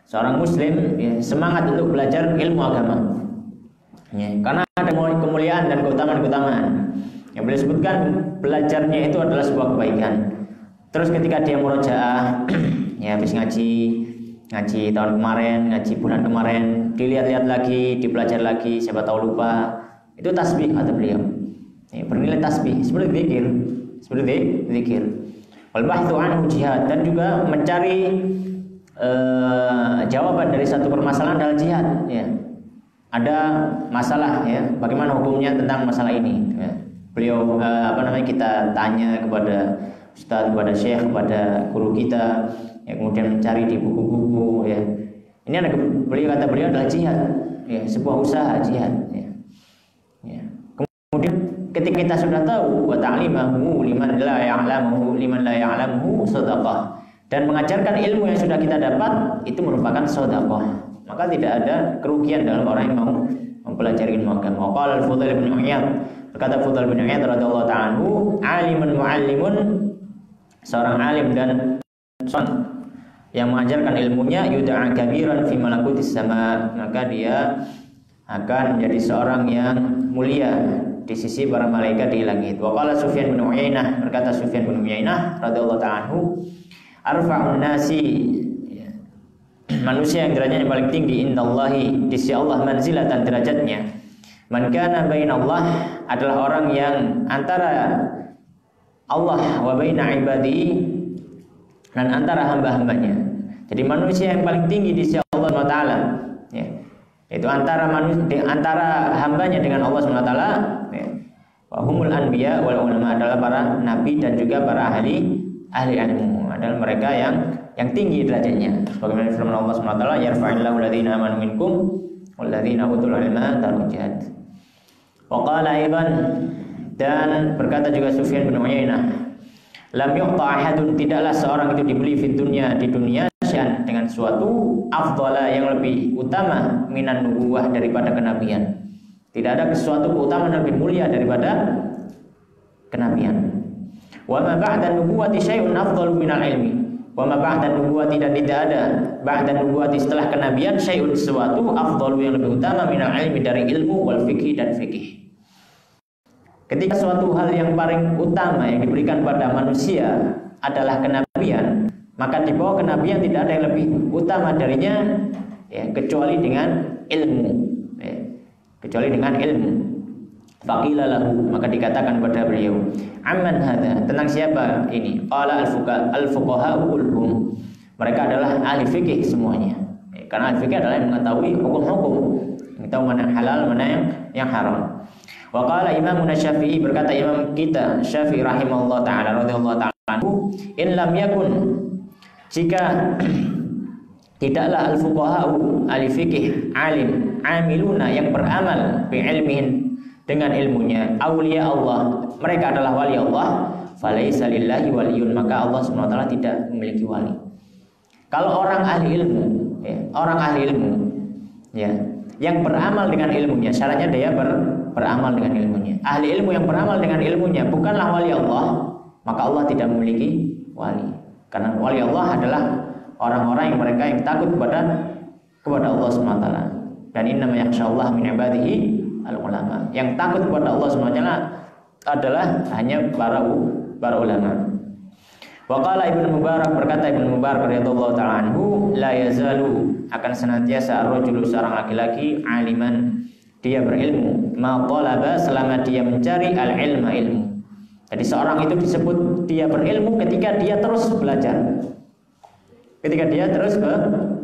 seorang muslim semangat untuk belajar ilmu agama, karena ada kemuliaan dan keutamaan-keutamaan. Yang beliau sebutkan, belajarnya itu adalah sebuah kebaikan. Terus ketika dia murojaah, habis ngaji tahun kemarin, ngaji bulan kemarin, dilihat-lihat lagi, dipelajari lagi, siapa tahu lupa, itu tasbih kata beliau. Bernilai tasbih, seperti zikir. Wal bahtsu anhu jihad, dan juga mencari jawaban dari satu permasalahan adalah jihad. Ada masalah, bagaimana hukumnya tentang masalah ini. Beliau kita tanya kepada ustaz, kepada syekh, kepada guru kita, kemudian mencari di buku-buku. Ini beliau adalah jihad, sebuah usaha jihad. Kemudian ketika kita sudah tahu, wa ta'limahu liman la ya'lamuhu shadaqah, dan mengajarkan ilmu yang sudah kita dapat itu merupakan sedekah. Maka tidak ada kerugian dalam orang yang mau mempelajari ilmu agama. Qala Al-Fudail bin Iyad, berkata Fudail bin Iyad radhiyallahu ta'ala anhu, alimun muallimun, seorang alim dan yang mengajarkan ilmunya, yud'a kabiran fi malakutis sama, maka dia akan menjadi seorang yang mulia di sisi para malaikat di langit. Wa qala Sufyan bin Uyainah, berkata Sufyan bin Uyainah radhiyallahu ta'ala anhu, arfa'un nasi, manusia yang derajatnya paling tinggi indallahi, di sisi Allah, manzilatan, derajatnya, man kana bainallah, adalah orang yang antara Allah wa baina ibadihi, dan antara hamba-hambanya. Jadi manusia yang paling tinggi di sisi Allah SWT, ya, itu antara hambanya dengan Allah SWT, ya. Wa humul anbiya wal ulama, adalah para nabi dan juga para ahli ilmu, adalah mereka yang tinggi derajatnya. Sebagaimana firman Allah SWT, yarfa'illahu alladhina amanu minkum walladhina utul ilma darajat. Wa qala aidan, dan berkata juga Sufyan bin Uyainah, lam yuqta ahadun, tidaklah seorang itu dibeli di dunia syai'an, dengan suatu afdhala, yang lebih utama, minan nubuwah, daripada kenabian. Tidak ada sesuatu keutamaan lebih mulia daripada kenabian. Wa ma ba'da nubuwati syai'un afdalu minal ilmi. Wa ma ba'da nubuwati, dan tidak ada ba'da nubuwati, setelah kenabian, syai'un, sesuatu, afdalu, yang lebih utama, minal ilmi, dari ilmu, wal fikih, dan fikih. Ketika suatu hal yang paling utama yang diberikan pada manusia adalah kenabian, maka di bawah kenabian tidak ada yang lebih utama darinya, ya, kecuali dengan ilmu, ya, kecuali dengan ilmu. Faqila lahu, maka dikatakan kepada beliau, amman hadza, tentang siapa ini? Qala al-fuqaha kulluhum, mereka adalah ahli fikih semuanya, ya, karena ahli fikih adalah yang mengetahui hukum-hukum, yang tahu mana yang halal, mana yang haram. Wa qala Imam Syafi'i, berkata imam kita Syafi'i rahimahullah ta'ala radhiyallahu ta'ala anhu, in lam yakun, jika tidaklah al-fuqaha'u, ahli fikih, alim, amiluna, yang beramal bi ilmihin, dengan ilmunya, auliya Allah, mereka adalah wali Allah, falaisa lillahi waliyun, maka Allah SWT tidak memiliki wali. Kalau orang ahli ilmu, ya, orang ahli ilmu, ya, yang beramal dengan ilmunya, syaratnya dia beramal dengan ilmunya. Ahli ilmu yang beramal dengan ilmunya bukanlah wali Allah, maka Allah tidak memiliki wali. Karena wali Allah adalah orang-orang yang mereka yang takut kepada Allah SWT. Dan innama yakhshallah min ibadihi al-ulama. Yang takut kepada Allah SWT adalah hanya para ulama. Wa qala Ibnu Mubarak, berkata Ibnu Mubarak radhiyallahu ta'ala anhu, la yazalu, akan senantiasa ar-rajulu, seorang laki-laki, aliman, dia berilmu, ma talaba, selama dia mencari al-ilma, ilmu. Jadi seorang itu disebut dia berilmu ketika dia terus belajar. Ketika dia terus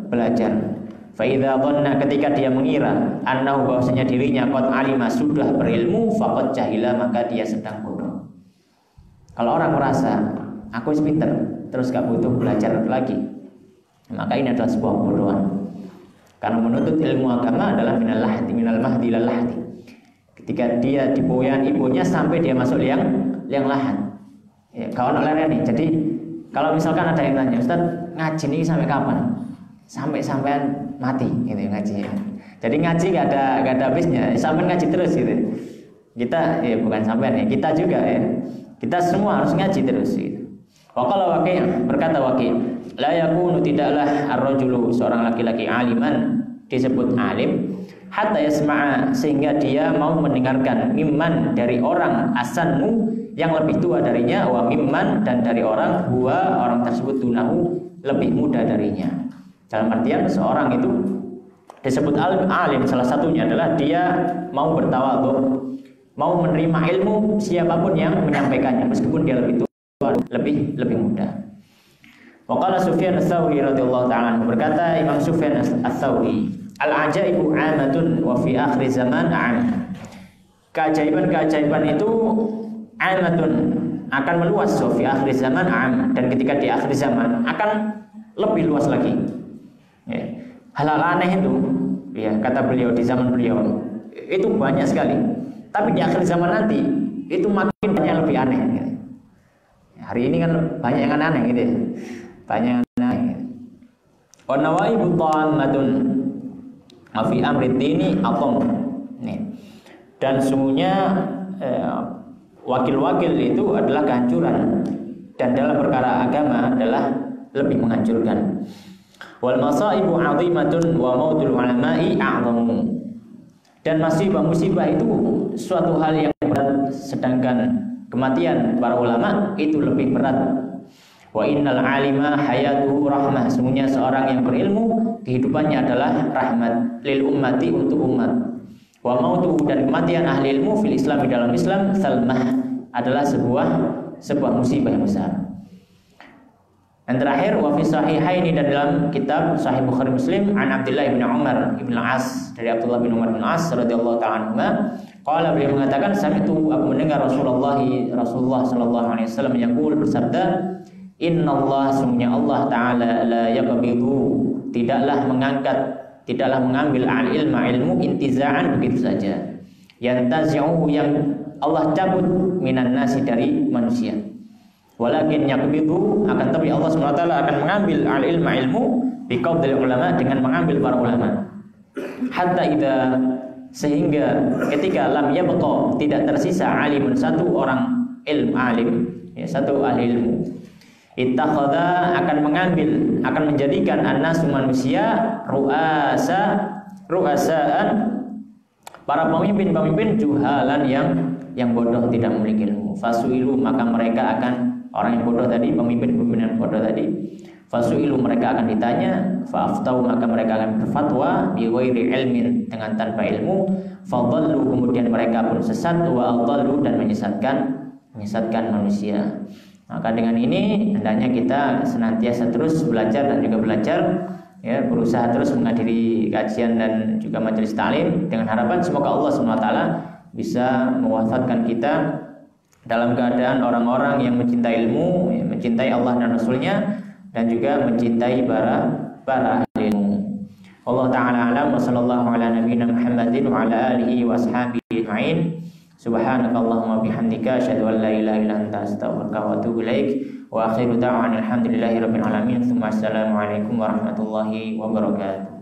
belajar. Fa idza dhanna, ketika dia mengira, annahu, bahwasanya dirinya qad alima, sudah berilmu, faqad jahila, maka dia sedang bodoh. Kalau orang merasa aku pinter, terus gak butuh belajar lagi, maka ini adalah sebuah kebodohan. Karena menuntut ilmu agama adalah minal mahdi ilal lahdi. Ketika dia diboyan ibunya sampai dia masuk liang lahat. Ya, kawan oleh ini. Jadi kalau misalkan ada yang tanya, Ustaz, ngaji ini sampai kapan? Sampai mati, gitu ngaji. Jadi ngaji gak ada habisnya, sampai ngaji terus gitu. Kita, ya bukan sampean ya, kita juga ya. Kita semua harus ngaji terus gitu. Waqala Waqi', berkata Waqi', la yakunu, tidaklah ar-rajulu, seorang laki-laki, aliman, disebut alim, hatta yasma'a, sehingga dia mau mendengarkan, mimman, dari orang, asannu, yang lebih tua darinya, wa mimman, dan dari orang, huwa, orang tersebut, dunahu, lebih muda darinya. Dalam artian seorang itu disebut alim, salah satunya adalah dia mau bertawadhu, mau menerima ilmu siapapun yang menyampaikannya, meskipun dia lebih tua, lebih muda. Waqala Sufyan ats-Tsauri radhiyallahu ta'ala, berkata Imam Sufyan ats-Tsauri, al-ajaibu 'amatun wa fi akhir zaman 'am. Keajaiban itu 'amatun, akan meluas, wa fi akhir zaman 'am, dan ketika di akhir zaman akan lebih luas lagi. Ya. Hal-hal aneh itu, ya, kata beliau, di zaman beliau itu banyak sekali. Tapi di akhir zaman nanti itu makin banyak lebih aneh. Hari ini kan banyak yang aneh gitu ya. Tanya wa nawaibu tammatun fi amri dini atom. Dan sungguhnya wakil-wakil itu adalah kehancuran, dan dalam perkara agama adalah lebih menghancurkan. Wal masaibu 'azimatun wa mautul ulama'i a'zamu. Dan musibah itu suatu hal yang berat, sedangkan kematian para ulama itu lebih berat. Wa innal 'alima hayatuhu rahmah. Sungguhnya seorang yang berilmu kehidupannya adalah rahmat lil ummati, untuk umat. Wa mautuhu, dan kematian ahli ilmu fil Islam, di dalam Islam, salmah, adalah sebuah musibah yang besar. Dan terakhir, wa fi sahihaini, dan dalam kitab Sahih Bukhari Muslim, an Abdullah bin Umar bin As, dari Abdullah bin Umar bin As radhiyallahu ta'ala anhuma, qala, beliau mengatakan, sami'tu, aku mendengar Rasulullah sallallahu alaihi wasallam yaqul, bersabda, innallaha, sungguhnya Allah taala, la yaqbidu, tidaklah mengambil al-ilma, ilmu, intiza'an, begitu saja. Yantazi'u, yang Allah cabut, minan nasi, dari manusia. Walakin yaqbidu, akan tapi Allah SWT akan mengambil al-ilma, ilmu, biqabdil ulama, dengan mengambil para ulama. Hatta idza, sehingga ketika lam yabqa, tidak tersisa alimun, satu orang alim, satu ahli ilmu, ittakhadha, akan menjadikan annasu, manusia, ru'asaan, para pemimpin juhalan, yang bodoh, tidak memiliki ilmu. Fasuilu, maka mereka akan, orang yang bodoh tadi, pemimpin yang bodoh tadi, fasuilu, mereka akan ditanya, faaftau, maka mereka akan berfatwa, bi ghairi ilmin, dengan tanpa ilmu, fadallu, kemudian mereka pun sesat, wa adallu, dan menyesatkan manusia. Maka dengan ini hendaknya kita senantiasa terus belajar dan juga belajar, ya, berusaha terus menghadiri kajian dan juga majelis ta'lim, dengan harapan semoga Allah SWT bisa mewafatkan kita dalam keadaan orang-orang yang mencintai ilmu, ya, mencintai Allah dan Rasulnya, dan juga mencintai para ahli ilmu. Allah ta'ala alam, wa sallallahu ala nabiyina Muhammadin wa ala alihi wa ashabihi ajma'in. Subhanakallahumma bihamdika, asyhadu an la ilaha illa anta, astaghfiruka wa atubu ilaik. Wa akhiru da'wana alhamdulillahi rabbil alamin. Assalamualaikum warahmatullahi wabarakatuh.